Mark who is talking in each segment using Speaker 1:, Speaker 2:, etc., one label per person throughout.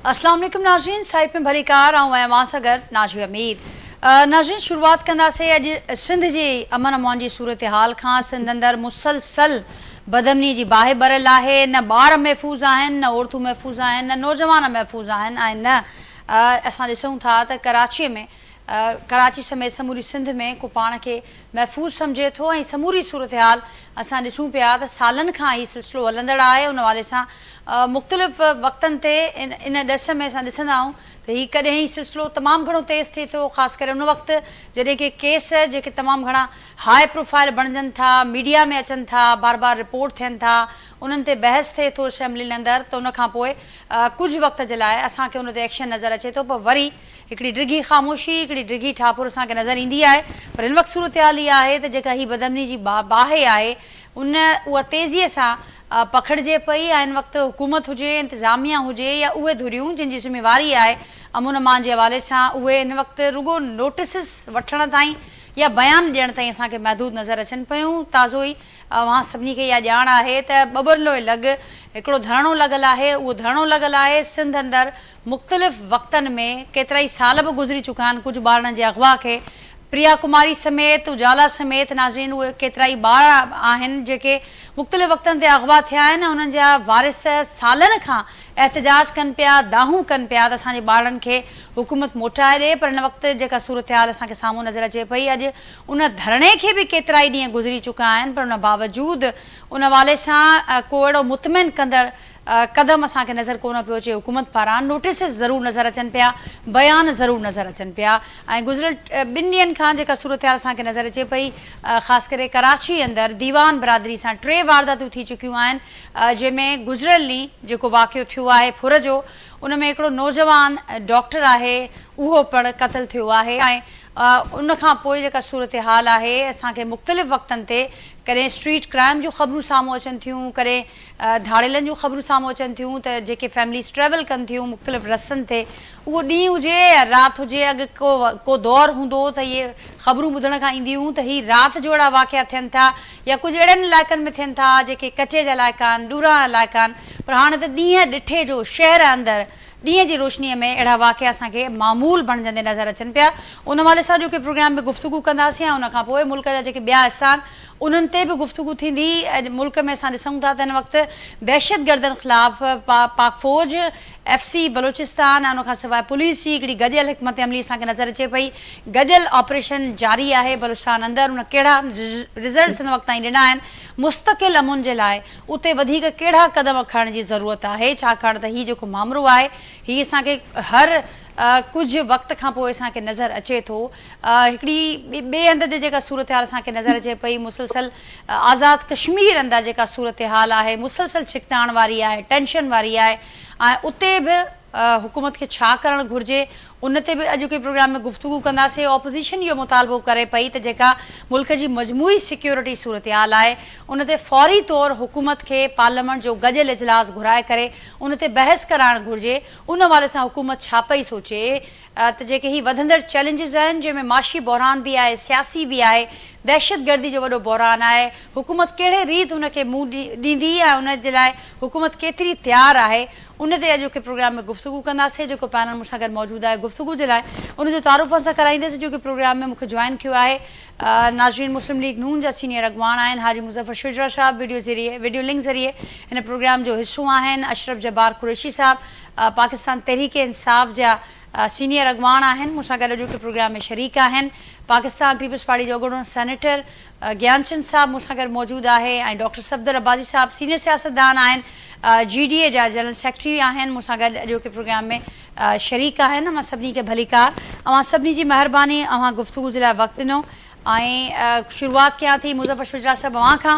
Speaker 1: अस्सलाम वालेकुम नाज़रीन, साइड में भली कार ऐं मां सां गॾु नाज़ी अमीर। नाज़रीन, शुरूआत कंदासीं अॼु सिंध जी अमन अमान जी सूरत हाल खां। सिंध अंदरि मुसलसल बदमनी जी बाहि भरियल आहे। न ॿार महफ़ूज़ आहिनि, न औरतूं महफ़ूज़ आहिनि, न नौजवान महफ़ूज़ आहिनि ऐं न असां ॾिसूं था त कराची में कराची समेत समूरी सिंध में को पाण खे महफ़ूज़ सम्झे थो ऐं समूरी सूरत हाल असां ॾिसूं पिया त सालनि खां हीउ सिलसिलो हलंदड़ आहे। उन हवाले सां मुख़्तलिफ़ वक़्तनि ते इन ॾिस में असां ॾिसंदा आहियूं त हीउ कॾहिं हीउ सिलसिलो तमामु घणो तेज़ थिए थो, ख़ासि करे उन वक़्तु जॾहिं की केस जेके तमामु घणा हाई प्रोफाइल बणजनि था, मीडिया में अचनि था, बार बार रिपोर्ट थियनि था, उन्हनि ते बहस थिए थो असेंबली अंदरि, त उनखां पोइ कुझु वक़्त जे लाइ असांखे उन ते एक्शन नज़र अचे थो। पर वरी हिकिड़ी डिघी ख़ामोशी, हिकिड़ी डिघी ठापुर असांखे नज़र ईंदी आहे। पर हिन वक़्तु सूरत हाल इहा आहे त जेका हीअ बदमनी जी बाहि आहे उहा तेज़ीअ सां पकड़िजे पई ऐं हिन वक़्तु हुकूमत हुजे, इंतिज़ामिया हुजे या उहे धुरियूं जिन जी ज़िम्मेवारी आहे अमुन अमान जे हवाले सां, उहे हिन वक़्तु रुगो नोटिसिस वठण ताईं या बयान ॾियण ताईं असांखे महदूद नज़र अचनि पियूं। ताज़ो ई अवां सभिनी खे इहा ॼाण आहे त ॿबरलो लॻ हिकिड़ो धरणो लॻल आहे। उहो धरणो लॻल आहे सिंध अंदरि मुख़्तलिफ़ वक़्तनि में केतिरा ई साल बि गुज़री चुका आहिनि कुझु ॿारनि जे अग़वा खे। प्रिया कुमारी समेत, उजाला समेत नाज़रीन उहे केतिरा ई ॿार आहिनि जेके मुख़्तलिफ़ वक़्तनि ते अग़वा थिया आहिनि। उन्हनि जा वारिस सालनि खां एहतजाज कनि पिया, दाहूं कनि पिया त असांजे ॿारनि खे हुकूमत मोटाए ॾिए। पर हिन वक़्तु जेका सूरत हाल असांखे साम्हूं नज़र अचे पई, अॼु उन धरणे खे बि केतिरा ई ॾींहं गुज़री चुका आहिनि, पर उन बावजूदु उन हवाले सां को अहिड़ो मुतमिन कंदड़ क़दम असांखे नज़र कोन पियो अचे हुकूमत पारां। नोटिसिस ज़रूरु नज़र अचनि पिया, बयान ज़रूरु नज़र अचनि पिया ऐं गुज़िरियल 2 ॾींहंनि खां जेका सूरत हाल असांखे नज़र अचे पई, ख़ासि करे कराची अंदरि दीवान बिरादरी सां 3 वारदातूं थी चुकियूं आहिनि, जंहिंमें गुज़िरियल ॾींहुं जेको वाक़ियो थियो आहे फुर जो, उन में हिकिड़ो नौजवान डॉक्टर आहे उहो पिणु क़तलु थियो आहे। ऐं उनखां पोइ जेका सूरत हाल आहे असांखे मुख़्तलिफ़ वक़्तनि ते कॾहिं स्ट्रीट क्राइम जूं ख़बरूं साम्हूं अचनि थियूं, कॾहिं धाड़ेलनि जूं ख़बरूं साम्हूं अचनि थियूं त जेके फैमिलीज़ ट्रेवल कनि थियूं मुख़्तलिफ़ रस्तनि ते, उहो ॾींहुं हुजे या राति हुजे, अॻु को दौरु हूंदो त इहे ख़बरूं ॿुधण खां ईंदियूं त हीअ राति जो अहिड़ा वाक़िया थियनि था या कुझु अहिड़नि इलाइक़नि में थियनि था जेके कचे जा इलाइक़ा आहिनि, ॾूरा इलाइक़ा आहिनि। पर हाणे त ॾींहं ॾिठे जो शहर अंदरि ॾींहं जी रोशनीअ में अहिड़ा वाक़िया असांखे मामूल बणजंदे नज़र अचनि पिया। उन हवाले सां जो की प्रोग्राम में गुफ़्तगू कंदासीं ऐं उनखां पोइ मुल्क जा जेके ॿिया हिसा आहिनि उन्हनि ते बि गुफ़्तगू थींदी। अॼु मुल्क में असां ॾिसूं था त हिन वक़्तु दहशतगर्दनि ख़िलाफ़ पाक फ़ौज, FC बलोचिस्तान ऐं उनखां सवाइ पुलिस जी हिकिड़ी गॾियल हिकमत अमली असांखे नज़र अचे पई। गॾियल ऑपरेशन जारी आहे बलूचिस्तान अंदरि। उन कहिड़ा रिज़ल्ट्स हिन वक़्त ताईं ॾिना आहिनि, मुस्तक़िल अमुन जे लाइ उते वधीक कहिड़ा क़दम खणण जी ज़रूरत आहे, छाकाणि त हीउ जेको मामिलो आहे हीउ असांखे हर कुझु वक़्त खां पोइ असांखे नज़र अचे थो। हिकिड़ी ॿिए हंध ते जेका सूरत हाल असांखे नज़र अचे पई, मुसलसल आज़ाद कश्मीर अंदरि जेका सूरत हाल आहे मुसलसल छिकताइण वारी आहे, टेंशन वारी आहे ऐं उते बि हुकूमत खे छा करणु घुरिजे उन ते बि अॼु के प्रोग्राम में गुफ़्तगू कंदासीं। ऑपोज़िशन इहो मुतालबो करे पई त जेका मुल्क जी मजमूई सिक्योरिटी सूरत हाल आहे उन ते फ़ौरी तौरु हुकूमत खे पार्लियामेंट जो गॾियल इजलास घुराए करे उन ते बहस कराइणु घुरिजे। उन हवाले सां हुकूमत छा पई सोचे त जेके हीअ वधंदड़ चैलेंजिस आहिनि जंहिंमें माशी बहरान बि आहे, सियासी बि आहे, दहशतगर्दी जो वॾो बहरान आहे, हुकूमत कहिड़े रीति उनखे मुंहुं ॾींदी ऐं उन जे लाइ हुकूमत केतिरी तयारु आहे, उन ते अॼु के प्रोग्राम में गुफ़्तगू कंदासीं। जेको पैनल मूंसां गॾु मौजूदु आहे गुफ़्तगू जे लाइ उनजो तारुफ़ असां कराईंदासीं। जो की प्रोग्राम में मूंखे जॉइन कयो आहे नाज़रीन मुस्लिम लीग नून जा सीनियर अॻवान आहिनि हाजी मुज़फ़र शुजरा साहब, वीडियो लिंक ज़रिए हिन प्रोग्राम जो हिसो आहिनि। अशरफ जब्बार कुरैशी साहब पाकिस्तान तहरीक इंसाफ जा सीनियर अॻवान आहिनि, मूंसां गॾु अॼु के प्रोग्राम में शरीक आहिनि। पाकिस्तान पीपल्स पार्टी जो अॻूणो सेनेटर ज्ञानचंद साहब मूंसां गॾु मौजूदु आहे ऐं डॉक्टर सफ़दर अब्बासी साहब सीनियर सियासतदान आहिनि, GDA जा जनरल सेक्रेटरी आहिनि, मूंसां गॾु अॼु के प्रोग्राम में शरीक आहिनि। मां सभिनी खे भली कार, अवां सभिनी जी महिरबानी, अवां गुफ़्तगू जे लाइ वक़्तु ॾिनो ऐं शुरूआति कयां थी मुज़फ़र शुजरा साहब अवां खां।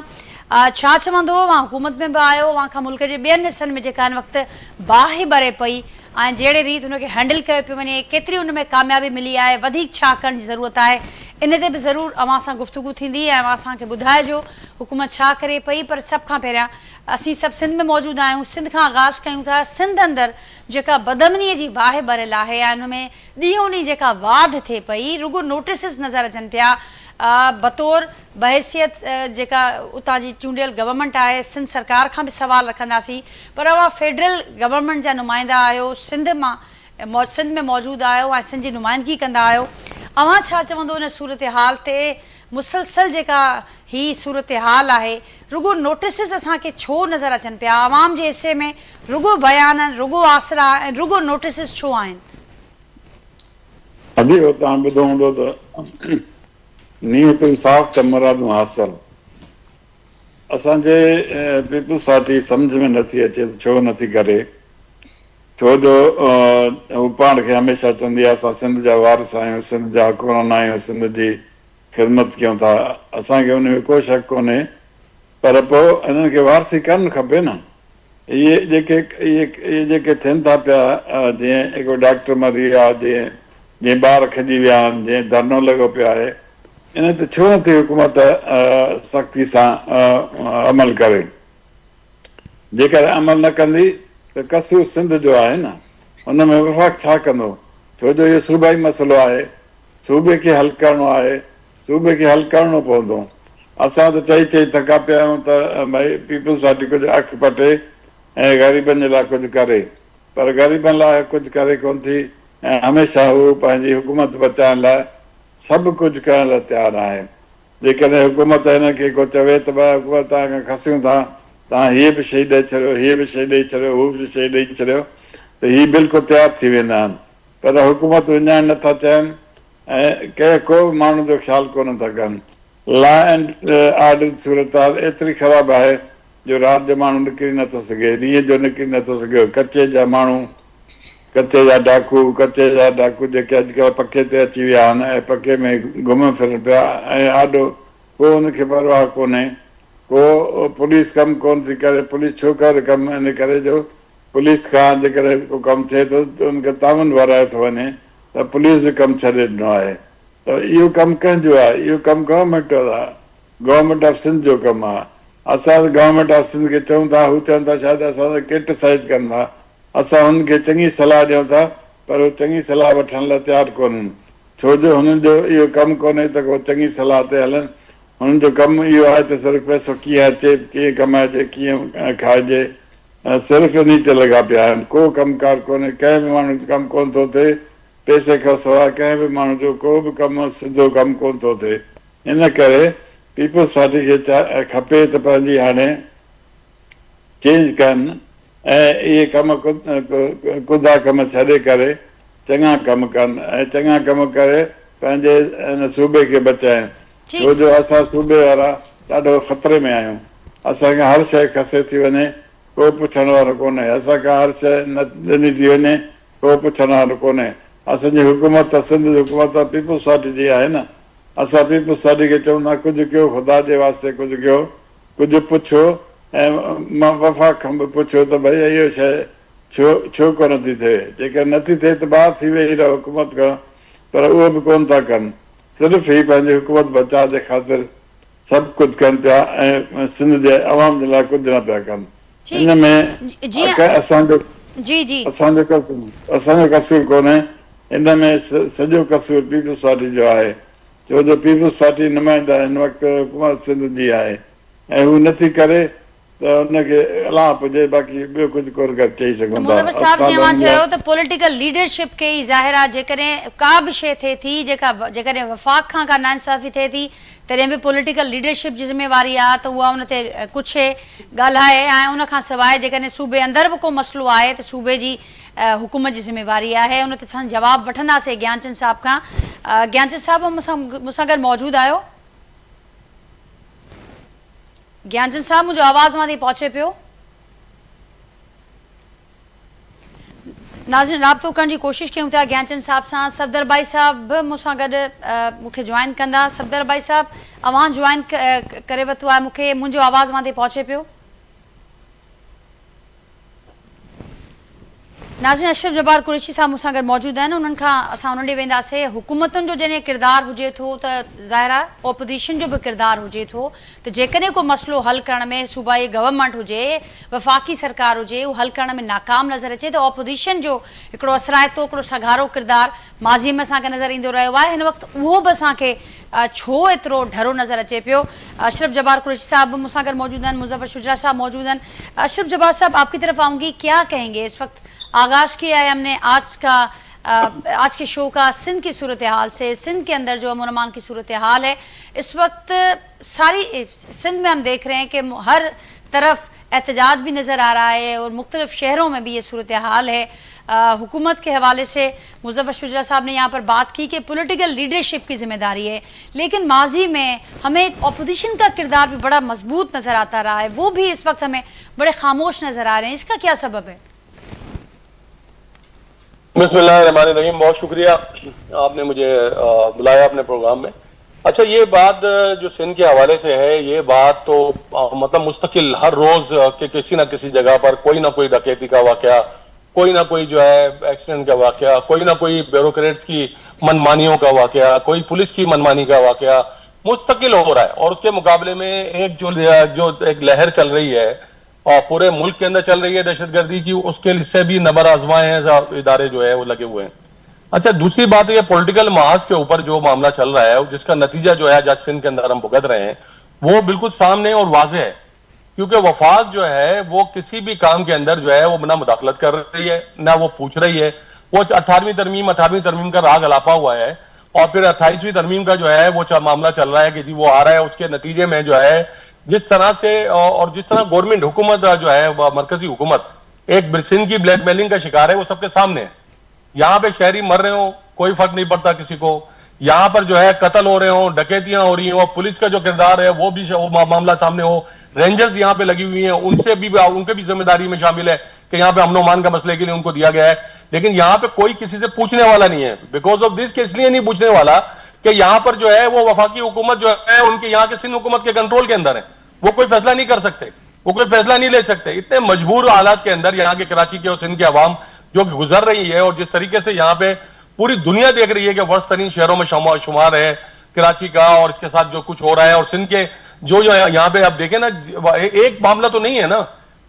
Speaker 1: छा चवंदो, अवां हुकूमत में बि आयो, अवां खां मुल्क जे ॿियनि हिसनि में जेका हिन वक़्तु बाहि भरे पई ऐं जहिड़े रीति हुनखे हैंडल कयो पियो वञे, केतिरी हुन में कामयाबी मिली आहे, वधीक छा करण जी ज़रूरत आहे, इन ते बि ज़रूरु अवां सां गुफ़्तगू थींदी ऐं अवां असांखे ॿुधाइजो हुकूमत छा करे पई। पर सभ खां पहिरियां असीं सभु सिंध में मौजूदु आहियूं, सिंध खां आगाज़ कयूं था। सिंध अंदरि जेका बदमनीअ जी बाहि भरियल आहे ऐं हुन में ॾींहों ॾींहुं जेका वाध थिए पई, रुगो नोटिसिस नज़र अचनि पिया बतौर बहैसियत जेका उतां जी चूंडियल गवर्नमेंट आहे सिंध सरकार खां बि सवाल रखंदासीं, पर अवां फेडरल गवर्नमेंट जा नुमाइंदा आहियो, सिंध में मौजूदु आहियो ऐं सिंध जी नुमाइंदगी कंदा आहियो। अवां छा चवंदो इन सूरत हाल ते? मुसलसल जेका ही सूरत हाल आहे, रुगो नोटिसिस असांखे छो नज़र अचनि पिया? आवाम जे हिसे में रुगो बयान, रुगो आसरा ऐं रुगो नोटिसिस छो आहिनि?
Speaker 2: अभी तव्हां ॿुधो हूंदो त नीयत साफ़ त मुरादूं हासिल। असांजे पीपल्स पार्टी सम्झ में नथी अचे त छो नथी करे, छो जो हू पाण खे हमेशह चवंदी आहे असां सिंध जा वारिस आहियूं, सिंध जा हुकुमरान आहियूं, सिंध जी ख़िदमत कयूं था। असांखे उन में को शक कोन्हे, पर पोइ हिननि खे वारसी करणु खपे न। इहे जेके थियनि था पिया, जीअं हिकु डॉक्टर मरी विया, जीअं ॿार खिजी विया आहिनि, जीअं धरनो लॻो पियो आहे, इन ते छो नथी हुकूमत सख़्ती सां अमल करे? जेकर अमल न कंदी त कसूर सिंध जो आहे न, हुन में वफ़ाक़ छा कंदो? छो जो इहो सूबाई मसइलो आहे, सूबे खे हल करिणो आहे, सूबे खे हल करिणो पवंदो। असां त चई चई थका पिया आहियूं त भई पीपल्स पार्टी कुझु अखि पटे ऐं ग़रीबनि जे लाइ कुझु करे, पर ग़रीबनि लाइ कुझु करे कोन थी, ऐं हमेशह हू पंहिंजी हुकूमत बचाइण लाइ सभु कुझु करण लाइ तयारु आहे। जेकॾहिं हुकूमत हिनखे को चवे त भाई हुकूमत तव्हांखे खसियूं था, तव्हां हीअ बि शइ ॾेई छॾियो, हीअ बि शइ ॾेई छॾियो, हू बि शइ ॾेई छॾियो, त हीअ बिल्कुलु तयारु थी वेंदा आहिनि। पर हुकूमत विञाइण नथा चाहिनि ऐं कंहिं को बि माण्हू जो ख़्यालु कोन था कनि। लॉ एंड ऑर्डर सूरत हाल एतिरी ख़राबु आहे जो राति जो माण्हू निकिरी नथो सघे, ॾींहं जो निकिरी नथो सघे। कचे जा माण्हू, कचे जा डाकू जेके अॼुकल्ह पके ते अची विया आहिनि ऐं पके में घुमनि फिरनि पिया, ऐं आॾो को हुनखे परवाह कोन्हे, को पुलिस कमु कोन थी करे। पुलिस छो करे कमु? इन करे जो पुलिस खां जेकॾहिं को कमु थिए थो त उनखे तावन वाराए थो वञे, त पुलिस बि कमु छॾे ॾिनो आहे। त इहो कमु कंहिंजो आहे? इहो कमु गवर्नमेंट जो आहे, गवर्नमेंट ऑफ सिंध जो कमु आहे। असां गवर्नमेंट ऑफ सिंध खे चऊं था, हू चवनि था शायदि असां क्रिटिसाइज़ कनि था, असां हुनखे चङी सलाह ॾियूं था, पर उहे चङी सलाह वठण लाइ तयारु कोन्हनि। छो जो हुननि जो इहो कमु कोन्हे त को चङी सलाह ते हलनि। हुननि जो कमु इहो आहे त सिर्फ़ु पैसो कीअं अचे, कीअं कमाइजे, कीअं खाइजे, सिर्फ़ु इन ते लॻा पिया आहिनि। को कमुकार कोन्हे, कंहिं बि माण्हू जो कमु कोन थो थिए, पैसे खां सवाइ कंहिं बि माण्हू जो को बि कमु सिधो कमु कोन थो थिए। इन करे पीपल्स पार्टी खे खपे त पंहिंजी हाणे चेंज कनि ऐं इहे कम कुदा कम छॾे करे चङा कम कनि, ऐं चङा कम करे पंहिंजे हिन सूबे खे बचाइनि। छो जो असां सूबे वारा ॾाढो ख़तरे में आहियूं। असांखे हर शइ खसे थी वञे, को पुछण वारो कोन्हे। असांखे हर शइ न ॾिनी थी वञे, को पुछण वारो कोन्हे। असांजी हुकूमत सिंध जी हुकूमत पीपल्स पार्टी जी आहे न। असां पीपल्स पार्टी खे चवंदा कुझु कयो, ख़ुदा जे वास्ते कुझु कयो, कुझु पुछो, ऐं मां वफ़ाक़ खां बि पुछो त भई इहो शइ छो कोन थी थिए। जेकर नथी थिए त ॿाहिरि थी वेही रहो हुकूमत खां, पर उहो बि कोन था कनि। सिर्फ़ु ही पंहिंजी हुकूमत बचाव जे ख़ातिर सभु कुझु कनि पिया ऐं सिंध जे अवाम जे लाइ कुझु न पिया कनि। इन में असांजो कसूर कोन्हे, इन में सॼो कसूर पीपल्स पार्टी जो आहे। छो जो पीपल्स पार्टी नुमाइंदा हिन वक़्तु हुकूमत सिंध जी आहे, ऐं हू नथी करे त हुनखे अलाह हुजे, बाक़ी ॿियो कुझु कोन चई सघूं
Speaker 1: था। पॉलिटिकल लीडरशिप के ई ज़ाहिर आहे, जेकॾहिं का बि शइ थिए थी जेकॾहिं वफ़ाक़ खां का नाइंसाफ़ी थिए थी, तॾहिं बि पॉलिटिकल लीडरशिप जी ज़िम्मेवारी आहे त उहा उन ते कुझु ॻाल्हाए, ऐं उन खां सवाइ जेकॾहिं सूबे अंदरि बि को मसइलो आहे त सूबे जी हुकूमत जी ज़िम्मेवारी आहे। उन ते असां जवाबु वठंदासीं ज्ञानचंद साहिब खां। ज्ञानचंद साहिब मूंसां गॾु मौजूदु आहियो? ज्ञानचंद साहब, मुझे आवाज़ मां पहुंचे पियो? नाज़रीन, राब्तो करण जी कोशिशि कयूं था ज्ञानचंद साहब सां। सफदर भाई साहब बि मूंसां गॾु मूंखे ज्वाइन कंदा। सफदर भाई साहब, अवां ज्वाइन करे वरितो आहे मूंखे, मुंहिंजो आवाज़ मां पहुंचे पियो? नाज़रीन, अशरफ जब्बार कुरैशी साहब मूंसां गॾु मौजूदु आहिनि। उन्हनि खां असां उन ॾे वेंदासीं। हुकूमतुनि जो जॾहिं किरदारु हुजे थो त ज़ाहिर आहे ओपोज़िशन जो बि किरदारु हुजे थो, त जेकॾहिं को मसइलो हल करण में सूबाई गवर्नमेंट हुजे, वफ़ाक़ी सरकार हुजे, उहो हल करण में नाकाम नज़र अचे त ओपोज़िशन जो हिकिड़ो असराइतो, हिकिड़ो सघारो किरदारु माज़ीअ में असांखे नज़र ईंदो रहियो आहे। हिन वक़्तु उहो बि असांखे छो एतिरो डरो नज़र अचे पियो। अशरफ जब्बार कुरैशी साहब मुझसे गॾु मौजूद हैं, मुज़फ़्फ़र शुजरा साहब मौजूद हैं। अशरफ जब्बार साहब, आपकी तरफ आऊँगी, क्या कहेंगे? इस वक्त आगाज़ किया है हमने आज के शो का सिंध की सूरत हाल से। सिंध के अंदर जो अमन अमान की सूरत हाल है इस वक्त सारी सिंध में हम देख रहे हैं कि हर तरफ एहतजाज भी नज़र आ रहा है और मुख्तलिफ शहरों में भी ये सूरत हाल है। हुकूमत के हवाले से मुज़फ़्फ़र शुजरा साहब ने यहाँ पर बात की कि पॉलिटिकल लीडरशिप की जिम्मेदारी है, लेकिन माजी में हमें एक अपोजिशन का किरदार भी बड़ा मजबूत नज़र आता रहा है, वो भी इस वक्त हमें बड़े खामोश नज़र आ रहे हैं। इसका क्या सबब है?
Speaker 3: बिस्मिल्लाहिर्रहमानिर्रहीम, बहुत शुक्रिया आपने मुझे बुलाया अपने प्रोग्राम में। अच्छा, ये बात जो सिंध के हवाले से है, ये बात तो मतलब मुस्तकिल हर रोज के किसी ना किसी जगह पर कोई ना कोई डकैती का वाकया, कोई ना कोई जो है एक्सीडेंट का वाकया, कोई ना कोई ब्यूरोक्रेट्स की मनमानियों का वाकया, कोई पुलिस की मनमानी का वाकया मुस्तकिल हो रहा है। और उसके मुकाबले में एक जो एक लहर चल रही है और पूरे मुल्क के अंदर चल रही है दहशतगर्दी की, उसके लिए भी नंबर आजमाए हैं इदारे जो है वो लगे हुए हैं। अच्छा, दूसरी बात ये पॉलिटिकल महाज के ऊपर जो मामला चल रहा है, जिसका नतीजा जो है आज सिंध के अंदर हम भुगत रहे हैं, वो बिल्कुल सामने और वाज़ेह है। क्योंकि वफाक जो है वो किसी भी काम के अंदर जो है वो ना मुदाखलत कर रही है, ना वो पूछ रही है। वो 18वीं तरमीम का राग अलापा हुआ है और फिर 28वीं तरमीम का जो है वो मामला चल रहा है कि जी वो आ रहा है। उसके नतीजे में जो है जिस तरह से और जिस तरह गवर्नमेंट हुकूमत जो है मरकजी हुकूमत एक सिंध की ब्लैकमेलिंग का शिकार है, वो सबके सामने है। यहाँ पे शहरी मर रहे हो कोई फर्क नहीं पड़ता किसी को, यहाँ पर जो है कत्ल हो रहे हो, डकैतियां हो रही हो, पुलिस का जो किरदार है वो भी मामला सामने हो, रेंजर्स यहाँ पे लगी हुई हैं, उनके भी जिम्मेदारी में शामिल है कि यहाँ पे अमन अमान का मसले के लिए उनको दिया गया है। लेकिन यहाँ पे कोई किसी से पूछने वाला नहीं है। बिकॉज ऑफ दिस, इसलिए नहीं पूछने वाला कि यहाँ पर जो है वो वफाकी हुकूमत जो है उनके यहाँ के सिंध हुकूमत के कंट्रोल के अंदर है, वो कोई फैसला नहीं कर सकते, वो कोई फैसला नहीं ले सकते। इतने मजबूर हालात के अंदर यहाँ के कराची के और सिंध के अवाम जो गुजर रही है और जिस तरीके से यहाँ पे पूरी दुनिया देख रही है कि वर्स्ट तरीन शहरों में शुमार है कराची का, और इसके साथ जो कुछ हो रहा है और सिंध के जो यहाँ पे आप देखें ना, एक मामला तो नहीं है ना,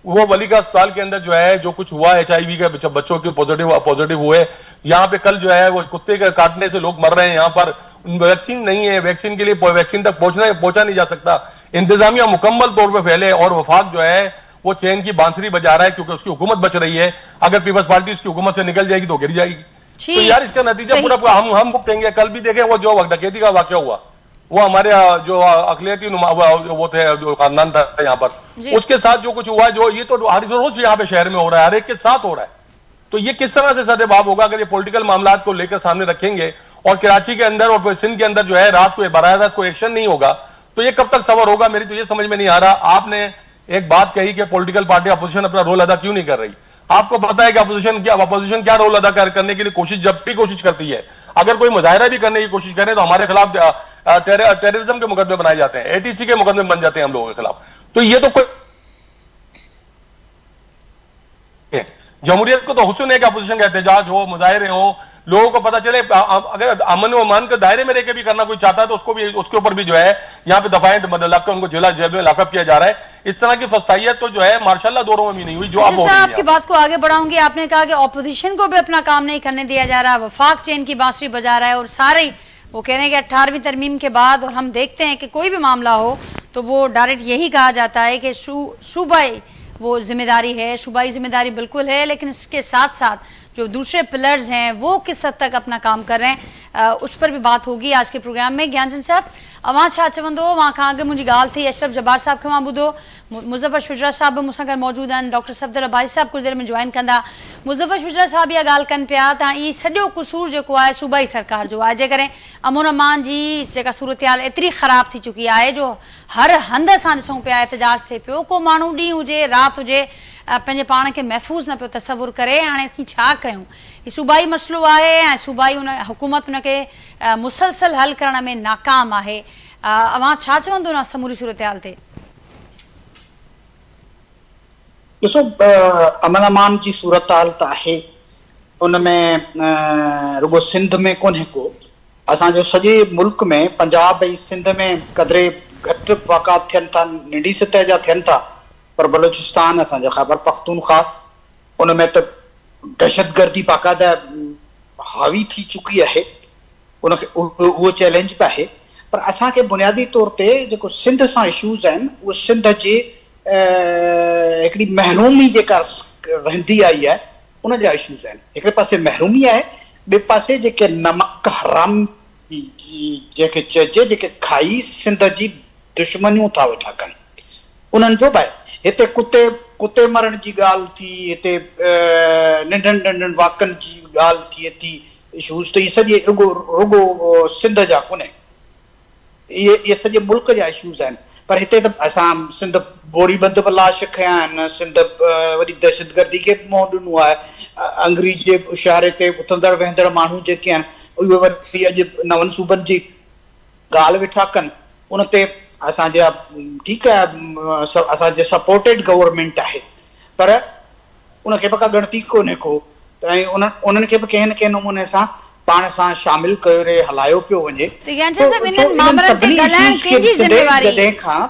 Speaker 3: वो वली का अस्पताल के अंदर जो है जो कुछ हुआ, HIV के बच्चों के पॉजिटिव हुए, यहाँ पे कल जो है वो कुत्ते के काटने से लोग मर रहे हैं। यहाँ पर वैक्सीन नहीं है, वैक्सीन के लिए वैक्सीन तक पहुंचा नहीं जा सकता, इंतजामिया मुकम्मल तौर पर फैले और वफाक जो है वो चैन की बांसुरी बजा रहा है क्योंकि उसकी हुकूमत बच रही है। अगर पीपल्स पार्टी उसकी हुकूमत से निकल जाएगी तो गिर जाएगी। तो यार इसका नतीजा पूरा हम भुगतेंगे। कल भी देखें वो जो डकैती का वाकया हुआ, वो हमारे जो अकलियती वो थे, जो खानदान था यहाँ पर, उसके साथ जो कुछ हुआ, जो ये तो हर रोज यहाँ पे शहर में हो रहा है, हर एक के साथ हो रहा है। तो ये किस तरह से सदेबाब होगा अगर ये पॉलिटिकल मामला को लेकर सामने रखेंगे और कराची के अंदर और सिंध के अंदर जो है रात को बराह रास्त कोई एक्शन नहीं होगा, तो ये कब तक सबर होगा? मेरी तो ये समझ में नहीं आ रहा। आपने एक बात कही कि पॉलिटिकल पार्टी अपोजिशन अपना रोल अदा क्यों नहीं कर रही। आपको पता है कि अपोजिशन क्या रोल अदा करने के लिए जब भी कोशिश करती है, अगर कोई मुजाहिरा भी करने की कोशिश करे तो हमारे खिलाफ टेररिज्म के मुकदमे बनाए जाते हैं, ATC के मुकदमे बन जाते हैं हम लोगों के खिलाफ। तो ये तो कोई जमहूरियत को तो हुस्न है कि अपोजिशन का एहतजाज हो, मुजाहिरे हो, लोगों को पता चले। अगर अमन व अमान के दायरे में रहकर भी करना कोई चाहता है तो उसके ऊपर भी जो है यहाँ पे दफाएं लगकर उनको जेल में लॉकअप किया जा रहा है। इस तरह की फस्तायत तो जो है मार्शाल्लाह दौरों में भी नहीं हुई जो अब हो रही है।
Speaker 1: आपकी बात को आगे बढ़ाऊंगी। आपने कहा कि ऑपोजिशन को भी अपना काम नहीं करने दिया जा रहा, वफाक चैन की बांसुरी बजा रहा है और सारे वो कह रहे हैं कि 18वीं तरमीम के बाद, और हम देखते हैं कि कोई भी मामला हो तो वो डायरेक्ट यही कहा जाता है कि सूबाई वो जिम्मेदारी है, सूबाई जिम्मेदारी बिल्कुल है, लेकिन इसके साथ साथ जो दूसरे पिलर्स हैं वो किस हद तक अपना काम कर रहे हैं, उस पर भी बात होगी आज के प्रोग्राम में। ज्ञानचंद साहब, अवां छा चवंदो? वहाँ खां अॻु मुंहिंजी ॻाल्हि थी अशरफ जब्बार साहब खे मां ॿुधो, मुज़फ़्फ़र शुजरा साहब बि मूंसां गॾु मौजूदु आहिनि, डॉक्टर सफदर अब्बासी साहब कुझु देरि में जॉइन कंदा। मुज़फ़्फ़र शुजरा साहब इहा ॻाल्हि कनि पिया त ई सॼो क़सूर जेको आहे सूबाई सरकार जो आहे। जेकॾहिं अमन अमान जी जेका सूरत हाल एतिरी ख़राब थी चुकी आहे जो हर हंध सां ॾिसूं पिया एहतजाज थिए पियो, को माण्हू ॾींहुं हुजे राति हुजे पंहिंजे पाण खे महफ़ूज़ न पियो तसवुरु करे। हाणे असीं छा कयूं? ही सूबाई मसइलो आहे ऐं सूबाई हुकूमत उनखे मुसलसल हल करण में नाकाम आहे। अवां छा चवंदो न समूरी सूरत हाल ते?
Speaker 4: ॾिसो, अमन अमान जी सूरत हाल त आहे, उनमें रुगो सिंध में कोन्हे को, असांजो सॼे मुल्क में पंजाब ऐं सिंध में कदरे घटि वाक़ात थियनि था, नंढी सतह जा थियनि था, पर बलोचिस्तान असांजो ख़ैबर पख्तूनख्वा उनमें त दहशतगर्दी बाक़ायदा हावी थी चुकी आहे, उनखे उहो चैलेंज बि आहे। पर असांखे बुनियादी तौर ते जेको सिंध सां इशूज़ आहिनि उहे सिंध जी हिकिड़ी महरूमी जेका रहंदी आई आहे उन जा इशूज़ आहिनि। हिकिड़े पासे महरूमी आहे, ॿिए पासे जेके नमक हराम जंहिंखे चइजे, जेके खाई सिंध जी दुश्मनियूं था वेठा कनि, उन्हनि जो बि आहे। हिते कुते मरण जी ॻाल्हि थी, हिते नंढनि नंढनि वाकनि जी ॻाल्हि थिए थी, इशूज़ त इहे सॼे रुगो सिंध जा कोन्हे, इहे सॼे मुल्क जा इशूज़ आहिनि। पर हिते त असां सिंध बोरीबंद बि लाश खया आहिनि, सिंध वॾी दहशतगर्दी खे बि मुंहुं ॾिनो आहे, अंग्रेज जे इशारे ते उथंदड़ वेहंदड़ माण्हू जेके आहिनि उहे वरी अॼु नवनि सूबनि जी ॻाल्हि वेठा कनि। उन ते असांजा ठीकु आहे, असांजे सपोर्टेड गवर्नमेंट आहे, पर उनखे बि का ॻणती कोन्हे को, त ऐं उन्हनि खे बि कंहिं न कंहिं नमूने सां पाण सां शामिल कयो रे हलायो पियो वञे।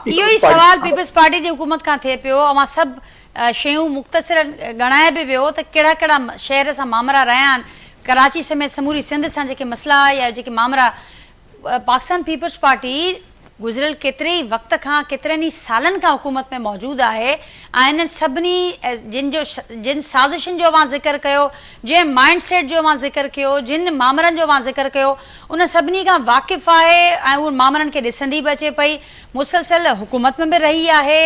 Speaker 1: इहो ई सवाल पीपल्स पार्टी जी हुकूमत खां थिए पियो, अवां सभु शयूं मुख़्तसिर ॻणाए बि वियो त कहिड़ा कहिड़ा शहर सां मामला रहिया आहिनि, कराची समेत समूरी सिंध सां जेके मसइला या जेके मामला। पाकिस्तान पीपल्स पार्टी गुज़िरियल केतिरे ई वक़्त खां, केतिरनि ई सालनि खां हुकूमत में मौजूदु आहे, ऐं इन्हनि सभिनी जिन साज़िशुनि जो अवां ज़िक्र कयो, जंहिं माइंड सेट जो अवां ज़िक्र कयो, जिन मामलनि जो अवां ज़िक्र कयो, उन सभिनी खां वाक़िफ़ु आहे ऐं उन मामलनि खे ॾिसंदी बि अचे पई। मुसलसल हुकूमत में बि रही आहे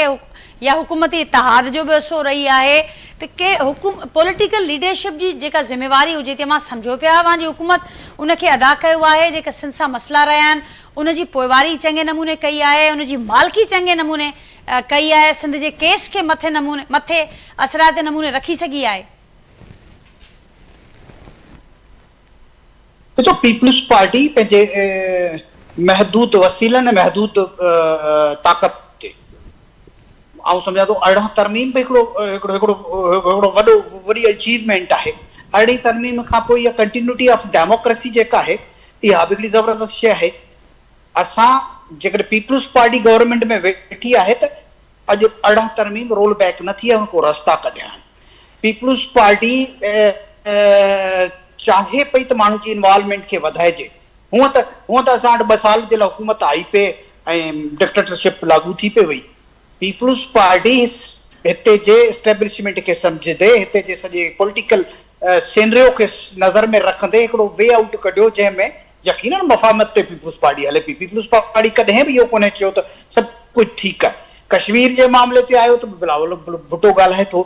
Speaker 1: या हुकूमती इतिहाद जो बि असो रही आहे, त के पॉलिटिकल लीडरशिप जी जेका ज़िम्मेवारी हुजे त मां सम्झो पिया अवांजी हुकूमत उनखे अदा कयो आहे। जेका सिंध सां मसइला रहिया आहिनि उनजी पोइवारी चङे नमूने कई आहे, उनजी मालिकी चङे नमूने कई आहे, सिंध जे केस खे मथे असरात नमूने रखी सघी आहे।
Speaker 4: ॾिसो, पीपल्स पार्टी पंहिंजे महदूद वसीलनि, महदूद ताक़त ते आउं सम्झां थो 18 तरमीम बि हिकिड़ो वॾी अचीवमेंट आहे। 18 तरमीम खां पोइ इहा कंटिन्यूटी ऑफ डेमोक्रेसी जेका आहे इहा बि हिकिड़ी ज़बरदस्त शइ आहे। असां जेकॾहिं पीपल्स पार्टी गवर्नमेंट में वेठी आहे त अॼु 18 तरमीम रोल बैक न थी आहे, उनको रस्ता कढिया आहिनि। पीपल्स पार्टी चाहे पई त माण्हू जी इन्वॉल्वमेंट खे वधाइजे। हूअं त असां वटि 2 साल जे लाइ हुकूमत आई पे ऐं डिक्टेटरशिप लागू थी पे वई। पीपल्स पार्टी हिते जे एस्टेब्लिशमेंट खे सम्झंदे, हिते जे सॼे पॉलिटिकल सीनरियो खे नज़र में रखंदे हिकिड़ो वे आउट कढियो जंहिंमें यकीनन मफ़ामत ते पीपल्स पार्टी हले पई। पीपल्स पार्टी कॾहिं बि इहो कोन्हे चयो त सभु कुझु ठीकु आहे। कश्मीर जे मामले ते आयो त बिलावल भुट्टो ॻाल्हाए थो,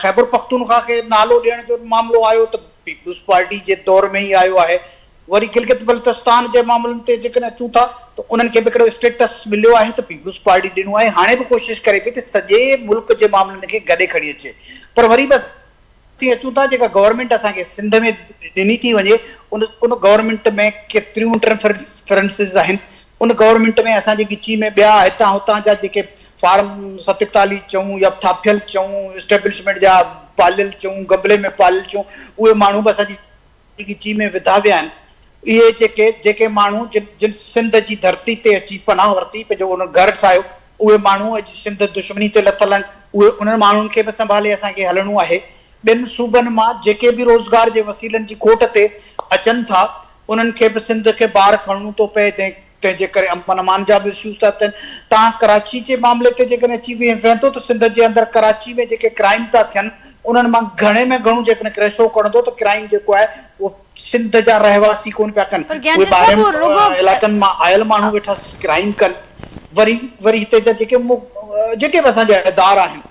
Speaker 4: ख़ैबर पख्तूनख्वा खे नालो ॾियण जो मामिलो आयो त पीपल्स पार्टी जे दौर में ई आयो आहे। वरी गिलगित बल्तिस्तान जे मामलनि ते जेकॾहिं अचूं था त उन्हनि खे बि हिकिड़ो स्टेटस मिलियो आहे त पीपल्स पार्टी ॾिनो आहे। हाणे बि कोशिशि करे पई त सॼे मुल्क जे मामलनि खे गॾे खणी अचे। पर वरी बसि अचूं था जेका गवर्नमेंट असांखे सिंध में ॾिनी थी वञे, उन गवर्नमेंट में केतिरियूं इंटरफेरेंसिस आहिनि। उन गवर्नमेंट में असांजे गिची में ॿिया हितां हुतां जा जेके फार्म 47 चऊं या थापियल चऊं, एस्टेब्लिशमेंट जा पालियल चऊं, गमले में पालियल चऊं, उहे माण्हू बि असांजी गिची में विधा विया आहिनि। इहे जेके माण्हू जिन सिंध जी धरती ते अची पनाह वरिती, पंहिंजो उन घर ठाहियो, उहे माण्हू अॼु सिंध दुश्मनी ते लथल आहिनि। उहे उन्हनि माण्हुनि खे बि संभाले असांखे हलणो आहे। ॿिनि सूबनि मां जेके बि रोज़गार जे वसीलनि जी खोट ते अचनि था उन्हनि खे बि सिंध खे ॿाहिरि खणणो थो पए, तंहिंजे करे अमन अमान जा बि इशूज़ था थियनि। तव्हां कराची जे मामले ते जेकॾहिं अची वेंदो त सिंध जे अंदरि कराची में जेके क्राइम था थियनि उन्हनि मां घणे में घणो जेकॾहिं क्रेशो कढंदो त क्राइम जेको आहे उहो सिंध जा रहवासी कोन पिया कनि, उहे ॿाहिरि इलाइक़नि मां आयल माण्हू वेठा क्राइम कनि। वरी हिते जा जेके बि असांजा इदारा आहिनि,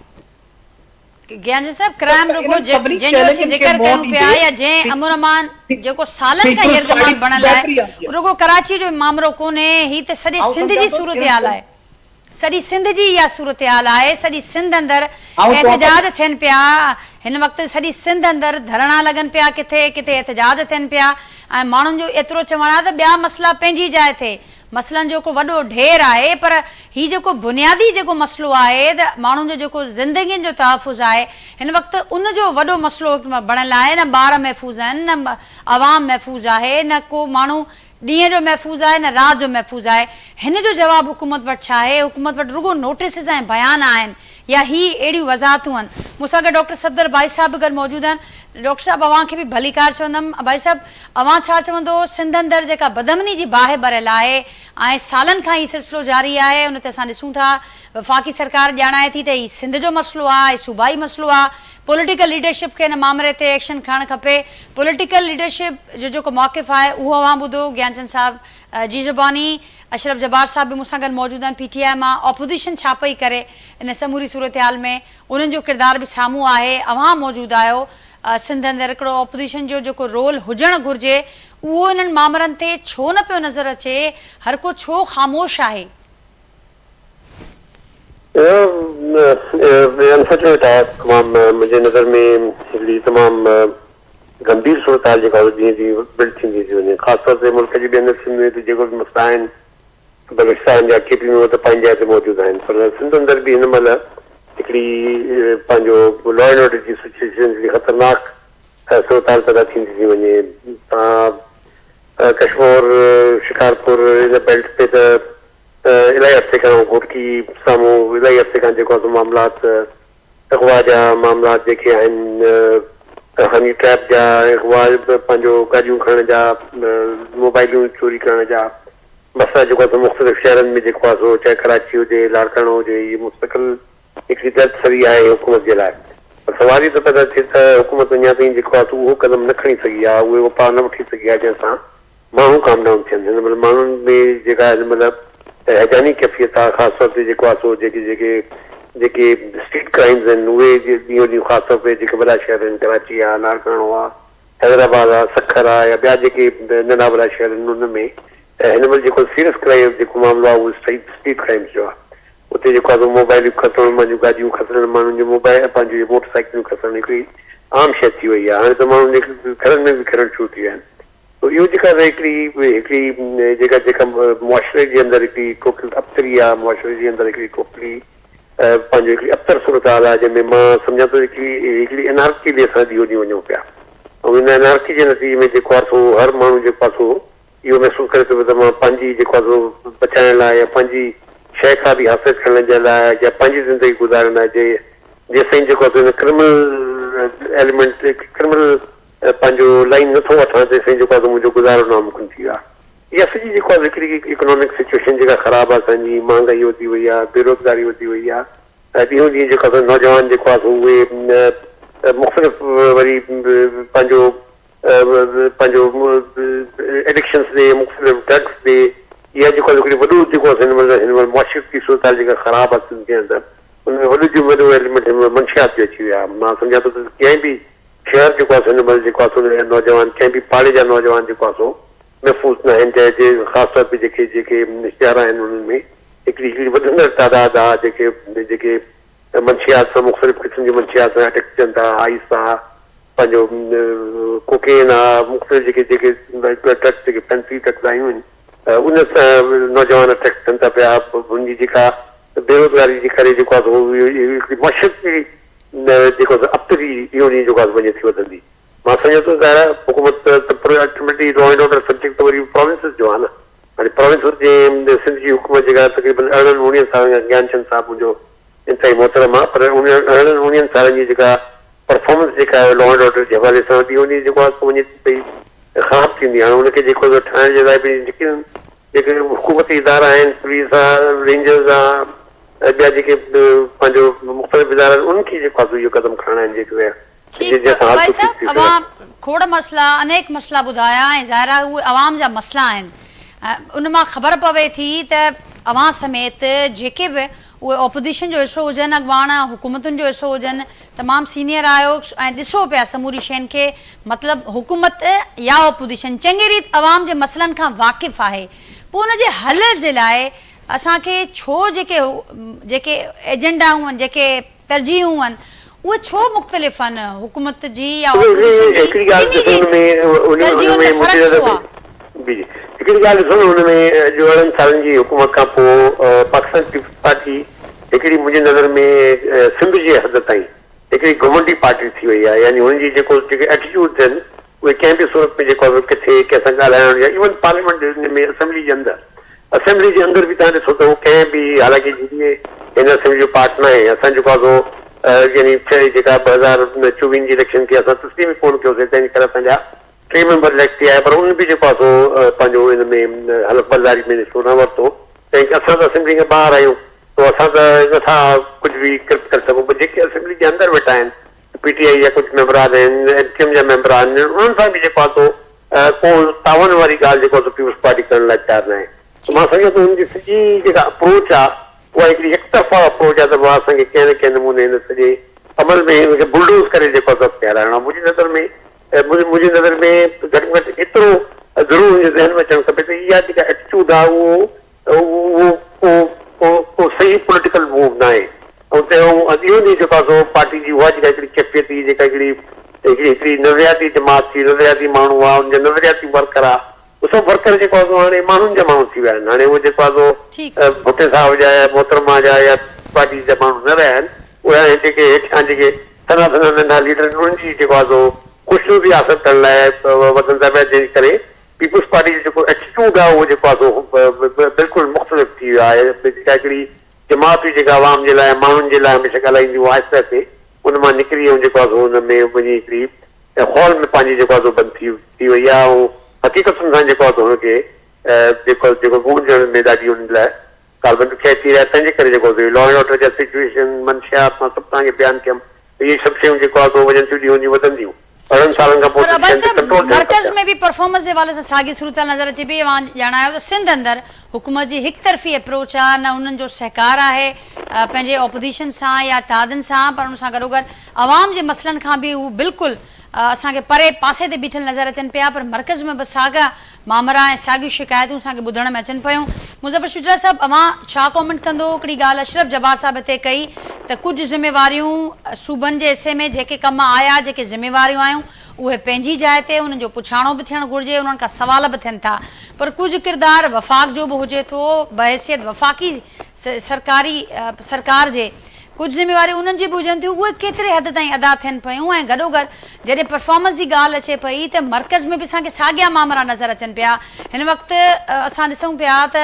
Speaker 1: ज्ञान साहब, क्राइम रुगो जंहिंजो असीं ज़िक्र कयूं पिया या जंहिं अमन अमान जेको सालनि खां यरगमाल बणियल आहे, रुगो कराची जो मामिलो कोन्हे, ही त सॼे सिंध जी सूरत हाल आहे। सॼी सिंध जी इहा सूरत हाल आहे। सॼी सिंध अंदरि एहतजाज थियनि पिया। हिन वक़्तु सॼी सिंध अंदरि धरणा लॻनि पिया, किथे किथे एहतजाज थियनि पिया। ऐं माण्हुनि जो एतिरो चवणु आहे त ॿिया मसइला पंहिंजी जाइ ते, मसइलनि जो को वॾो ढेर आहे, पर हीउ जेको बुनियादी जेको मसइलो आहे त माण्हुनि जो जेको ज़िंदगियुनि जो तहफ़ुज़ आहे, हिन वक़्तु उनजो वॾो मसइलो बणियलु आहे। न ॿार महफ़ूज़ आहिनि, न आवाम महफ़ूज़ आहे, न को माण्हू ॾींहं जो महफ़ूज़ आहे, न राति जो महफ़ूज़ आहे। हिन जो जवाबु हुकूमत वटि छा आहे? हुकूमत वटि रुगो नोटिस ऐं बयान आहिनि या ही अहिड़ियूं वज़ाहतूं आहिनि। मूंसां गॾु डॉक्टर सफदर भाई साहब गॾु मौजूदु आहिनि। डॉक्टर साहब अव्हां खे बि भलीकार चवंदमि। भाई साहब अव्हां छा चवंदो सिंध अंदरि जेका बदमनी जी बाहि भरियल आहे ऐं सालनि खां हीउ सिलसिलो जारी आहे, उन ते असां ॾिसूं था वफ़ाक़ी सरकार ॼाणाए थी त हीउ सिंध जो मसइलो आहे, सूबाई मसइलो आहे, पॉलिटिकल लीडरशिप खे हिन मामले ते एक्शन खणणु खपे। पॉलिटिकल लीडरशिप जो जेको मौक़िफ़ आहे उहो अव्हां ॿुधो ज्ञानचंद साहब जी ज़ुबानी। अशरफ जब्बार साहब बि मूंसां गॾु मौजूदु आहिनि PTI मां। ऑपोज़िशन छा पई करे इन समूरी सूरत हाल में, उन्हनि जो किरदार बि साम्हूं आहे। अव्हां मौजूदु आहियो सिंध अंदरि हिकिड़ो ऑपोज़िशन जो जेको रोल हुजणु घुरिजे उहो इन्हनि मामलनि ते छो न पियो नज़र अचे, हर को छो ख़ामोश आहे?
Speaker 5: अनफॉर्चुनेट आहे तमामु मुंहिंजे नज़र में हिकिड़ी तमामु गंभीर सूरत हाल जेका जीअं जीअं बिल्ड थींदी थी वञे, ख़ासि तौर ते मुल्क जे ॿियनि हिस्सनि में त जेको बि मसइला आहिनि बलूचिस्तान जा KP में उहो त पंहिंजे हथ मौजूदु आहिनि, पर सिंध अंदरि बि हिन महिल हिकिड़ी पंहिंजो लॉ एंड ऑर्डर जी सिचुएशन हिकिड़ी ख़तरनाक सूरत हाल पैदा थींदी थी वञे। कश्मीर शिकारपुर इन बेल्ट ते त इलाही हफ़्ते खां घोटकी साम्हूं इलाही हफ़्ते खां जेको आहे मामलात अगवा जा मामलात जेके आहिनि, हनी ट्रैप जा, अगवा पंहिंजो गाॾियूं खणण जा, मोबाइलियूं चोरी करण जा मसइला जेको आहे मुख़्तलिफ़ शहरनि में जेको आहे सो चाहे कराची हुजे लाड़काणो हुजे, इहे मुस्तक़िल हिकिड़ी दर्द सरी आहे हुकूमत जे लाइ। पर सवाल ई त पैदा थिए त हुकूमत अञा ताईं जेको आहे उहो कदम न खणी सघी आहे, उहे उपाउ न वठी सघी आहे जंहिंसां माण्हू काम डाउन थियनि। हिन महिल माण्हुनि में जेका हिन महिल हैजानी कैफ़ियत आहे, ख़ासि तौर ते जेको आहे सो जेके स्ट्रीट क्राइम्स आहिनि उहे ॾींहों ॾींहुं ख़ासि तौर ते जेके वॾा शहर आहिनि, कराची आहे, लाड़काणो आहे, हैदराबाद आहे, सखर आहे या ॿिया जेके नंढा वॾा शहर आहिनि उन में हिन महिल जेको सीरियस क्राइम जेको मामिलो आहे उहो स्ट्रीट क्राइम्स जो आहे। उते जेको आहे मोबाइलियूं खसणु, पंहिंजूं गाॾियूं खसणु, माण्हुनि जो मोबाइल पंहिंजूं मोटरसाइकिलियूं खसणु हिकिड़ी आम शइ थी वई आहे। हाणे त माण्हू घरनि में बि खणणु शुरू थी विया आहिनि। इहो जेका हिकिड़ी जेका मुआशरे जे अंदरि हिकिड़ी टोटल अबतरी आहे, मुआशरे जे अंदरि हिकिड़ी टोटली पंहिंजो हिकिड़ी अबतर सूरत हाल आहे जंहिंमें मां सम्झां थो हिकिड़ी एनआरकी ॾे असां ॾींहों ॾींहुं वञूं पिया। ऐं इन एनआरकी जे नतीजे में जेको आहे सो हर माण्हू जेको आहे सो इहो महसूसु करे थो त मां पंहिंजी जेको आहे सो बचाइण लाइ या पंहिंजी शइ खां बि हासिल करण जे लाइ या पंहिंजी ज़िंदगी गुज़ारण लाइ जेसिताईं जेको आहे सो क्रिमिनल एलिमेंट क्रिमिनल पंहिंजो लाइन नथो वठां तेसिताईं जेको आहे मुंहिंजो गुज़ारो नामुमकिन थी वियो आहे। इहा सॼी जेको आहे हिकिड़ी इकोनॉमिक सिचुएशन जेका ख़राबु आहे, असांजी महांगाई वधी वई आहे, बेरोज़गारी वधी वई आहे, ॾींहों ॾींहुं जेको आहे नौजवान जेको आहे उहे मुख़्तलिफ़ वरी पंहिंजो एडिक्शन्स ॾे, मुख़्तलिफ़ ड्रग्स ॾे, इहा जेको आहे हिकिड़ी वॾो जेको आहे हिन महिल मुआशरती सूरत हाल जेका ख़राबु आहे सिंध जे अंदरि उनमें वॾो जो वॾो एलिमेंट हिन महिल मंशियात जो अची विया। मां सम्झां थो त कंहिं बि शहर जेको आहे हिन महिल जेको आहे नौजवान कंहिं बि पाड़े जा नौजवान जेको आहे सो महफ़ूज़ न आहिनि, चाहे ख़ासि तौर ते जेके इश्तिहार आहिनि उन्हनि में हिकिड़ी वधंदड़ तइदाद आहे जेके मंशियात सां मुख़्तलिफ़ क़िस्म जी मंशियात सां अटैक थियनि था, आइस आहे, पंहिंजो कोकेन आहे, मुख़्तलिफ़ जेके ड्रग्स जेके फैंसी ड्रग्स आयूं आहिनि उन सां नौजवान अटैक थियनि था पिया। हुनजी जेका बेरोज़गारी जे करे जेको आहे हिकिड़ी मशक़ती जेको आहे अबतरी ॾींहों ॾींहुं जेको आहे वञे थी वधंदी। मां सम्झां थो ज़ाहिर हुकूमत ultimately law and order subject त वरी प्रोविंसिस जो आहे न। हाणे प्रोविंसिस जे सिंध जी हुकूमत जेका तक़रीबन 19 साल ज्ञानचंद साहब मुंहिंजो इंतिहाई मोहतरम आहे, पर 19 सालनि जी जेका परफॉर्मेंस जेका आहे लॉ एंड ऑर्डर जे हवाले सां ॾींहों ॾींहुं जेको आहे वञे पई ख़राबु थींदी। हाणे हुनखे जेको ठाहिण जे लाइ बि जेके हुकूमती इदारा आहिनि, पुलिस आहे, रेंजर्स आहे, ॿिया जेके पंहिंजो मुख़्तलिफ़ इदारा आहिनि उन्हनि खे जेको आहे इहो कदम खणणा आहिनि
Speaker 1: खोड़ मसला अनेक मसला ॿुधाया ऐं ज़ाहिर आहे उहे अवाम जा मसला आहिनि। उन मां ख़बर पवे थी त अवां समेत जेके बि उहे ऑपोज़िशन जो हिसो हुजनि, अॻवान हुकूमतुनि जो हिसो हुजनि, तमामु सीनियर आहियो ऐं ॾिसो पिया समूरी शयुनि खे, मतिलबु हुकूमत या ऑपोज़िशन चङी रीति अवाम जे मसइलनि खां वाक़िफ़ु आहे। पोइ उनजे हल जे लाइ असांखे छो जेके एजेंडाऊं आहिनि, जेके तरजीहूं आहिनि उहे छो मुख़्तलिफ़ आहिनि हुकूमत जी या
Speaker 5: हिकिड़ी ॻाल्हि ॾिसो न, हुनमें 18 सालनि जी हुकूमत खां पोइ पाकिस्तान पीपल्स पार्टी हिकिड़ी मुंहिंजी नज़र में सिंध जे हद ताईं हिकिड़ी घुमंडी पार्टी थी वई आहे। यानी हुनजी जेके एटीट्यूड आहिनि उहे कंहिं बि सूरत में जेको आहे किथे कंहिंसां ॻाल्हाइण या इवन पार्लियामेंट में असेंबली जे अंदरि बि तव्हां ॾिसो त उहो कंहिं बि हालांकि हिन असेंबली जो पार्ट न आहे। असां जेको आहे यानी जेका 2024 जी इलेक्शन खे असां तस्लीम ई कोन कयोसीं, तंहिंजे करे असांजा 3 मेंबर इलेक्ट थिया पर उन्हनि बि जेको आहे पंहिंजो हिन में हलफ़ बर्दारी में हिसो न वरितो। तंहिं असां त असेंबली खां ॿाहिरि आहियूं तो असां त नथा कुझु बि करे सघूं, पर जेके असेंबली जे अंदरि वेठा आहिनि PTI जा कुझु मेंबरान आहिनि, MQM जा मेंबर आहिनि, उन्हनि सां बि जेको आहे को तावन वारी ॻाल्हि जेको आहे पीपल्स पार्टी करण लाइ तयारु न आहे। मां सम्झां थो हुनजी सॼी जेका अप्रोच आहे उहा हिकिड़ी हिकतरफ़ा अप्रोच आहे, त उहा असांखे कंहिं न कंहिं नमूने हिन सॼे अमल में हिनखे बुलडोज़ करे जेको आहे तयारु आहे। मुंहिंजी नज़र में घटि में घटि एतिरो ज़रूरु मुंहिंजे ज़हन में अचणु खपे त इहा जेका एटीट्यूड आहे उहो सही पॉलिटिकल मूव न आहे। ऐं इहो ॾींहुं जेको आहे पार्टी जी उहा जेका हिकिड़ी कैफ़ियत हुई, जेका हिकिड़ी नज़रियाती जमात थी, नज़रियाती माण्हू आहे, हुनजा नज़रियाती वर्कर आहे, उहो सभु वर्कर जेको आहे हाणे माण्हुनि जा माण्हू थी विया आहिनि। हाणे उहो जेको आहे भुटे साहब जा या मोहतरमा जा या पार्टी जा माण्हू न रहिया आहिनि, उहे हाणे जेके हेठियां जेके सना नंढा लीडर आहिनि उन्हनि जी जेको आहे ख़ुशनूदी हासिल करण लाइ वतन था पिया, जंहिं करे पीपल्स पार्टी जो जेको एटीट्यूड आहे उहो जेको आहे बिल्कुलु मुख़्तलिफ़ थी वियो आहे। जेका हिकिड़ी जमात हुई जेका आवाम जे लाइ माण्हुनि जे लाइ हमेशह ॻाल्हाईंदी हुई आहिस्ते आहिस्ते उन मां निकिरी ऐं जेको आहे हुन में वञी हिकिड़ी हॉल में पंहिंजी जेको आहे बंदि थी वई आहे। ऐं हक़ीक़तुनि सां जेको आहे हुनखे जेको गूंजण में ॾाढी हुन लाइ ॻाल्हि ॾुखियाई थी रही आहे। तंहिंजे करे जेको लॉ एंड ऑर्डर जा सिचुएशन मंशियात मां सभु तव्हांखे बयानु कयमि। इहे सभु शयूं जेको आहे वञनि थियूं ॾींहं ॾींहुं वधंदियूं।
Speaker 1: मर्कज़ में भी परफॉर्मेंस के हवाले से साॻी सूरत नज़र अचे पई। ॼाणायो त सिंध अंदर हुकूमत जी हिक तरफ़ी अप्रोच आहे, न उन्हनि जो सहकार आहे पंहिंजे ऑपोजिशन सां या इत्तेहादनि सां, पर उन सां गॾोगॾु आवाम जे मसइलनि खां बि हू बिल्कुलु असांखे परे पासे ते बीठल नज़र अचनि पिया। पर मर्कज़ में बि साॻा मामला ऐं साॻियूं शिकायतूं असांखे ॿुधण में अचनि पियूं। मुज़फ़र शुजरा साहब, अवां छा कॉमेंट कंदो? हिकिड़ी ॻाल्हि अशरफ जब्बार साहब हिते कई त कुझु ज़िम्मेवारियूं सूबनि जे हिसे में जेके कम आया, जेके ज़िम्मेवारियूं आयूं उहे पंहिंजी जाइ ते उन्हनि जो पुछाणो बि थियणु घुरिजे, उन्हनि खां सवाल बि थियनि था, पर कुझु किरदारु वफ़ाक़ जो बि हुजे थो। बहैसियत वफ़ाक़ी सरकार जे कुझु ज़िम्मेवारियूं उन्हनि जी बि हुजनि थियूं, उहे केतिरे हद ताईं अदा थियनि पियूं। ऐं गॾोगॾु जॾहिं परफॉर्मेंस जी ॻाल्हि अचे पई त मर्कज़ में बि असांखे साॻिया मामला नज़र अचनि पिया। हिन वक़्तु असां ॾिसूं पिया त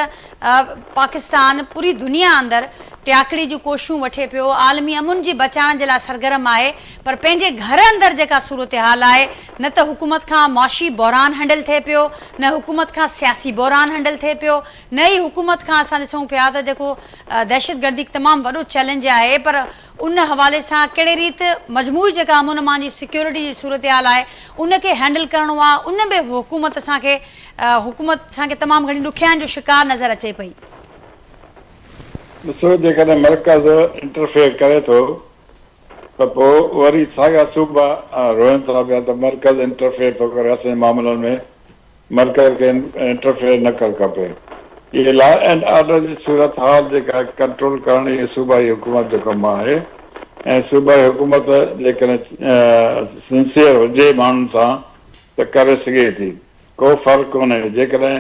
Speaker 1: पाकिस्तान पूरी दुनिया अंदरि टियाकड़ी जूं कोशिशूं वठे पियो, आलमी अमुन जी बचाइण जे लाइ सरगर्म आहे, पर पंहिंजे घर अंदरि जेका सूरत हाल आहे, न त हुकूमत खां मुआशी बहरान हैंडल थिए पियो, न हुकूमत खां सियासी बहरान हैंडल थिए पियो, न ई हुकूमत खां असां ॾिसूं पिया त जेको दहशतगर्दी तमामु वॾो चैलेंज आहे, पर उन हवाले सां कहिड़े रीति मजमूई जेका अमुन अमान जी सिक्योरिटी जी सूरत हाल आहे उनखे हैंडल करिणो आहे, उन में हुकूमत असांखे तमामु घणी ॾुखियाईनि जो शिकार नज़र अचे पई।
Speaker 2: ॾिसो, जेकॾहिं मर्कज़ इंटरफेयर करे थो त पोइ वरी साॻा सूबा रोइनि था पिया त मर्कज़ इंटरफेयर थो करे असांजे मामलनि में, मर्कज़ खे इंटरफेयर न करणु खपे। इहे लॉ एंड ऑर्डर जी सूरत हाल जेका कंट्रोल करण इहे सूबाई हुकूमत जो कमु आहे। ऐं सूबाई हुकूमत जेकॾहिं सिंसियर हुजे माण्हुनि सां त करे सघे थी, को फ़र्क़ु कोन्हे। जेकॾहिं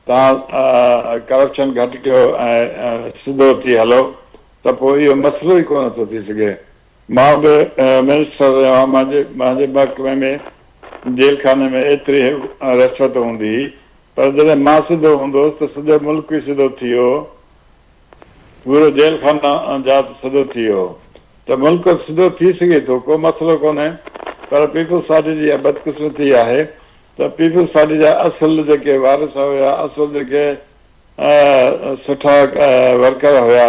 Speaker 2: तव्हां करप्शन घटि कयो ऐं सिधो थी हलो त पोइ इहो मसइलो ई कोन थो थी सघे। मां बि मिनिस्टर रहियो आहियां, मुंहिंजे महकमे में जेल खाने में एतिरी रिश्वत हूंदी हुई, पर जॾहिं मां सिधो हूंदुसि त सॼो मुल्क ई सिधो थी वियो, पूरो जेल खाना जा सिधो थी वियो। त मुल्क सिधो थी सघे थो, को मसइलो कोन्हे, पर पीपल्स पार्टी जी इहा बदकिस्मती आहे त पीपल्स पार्टी जा असुल जेके वारिस हुया, असुल जेके सुठा वर्कर हुया,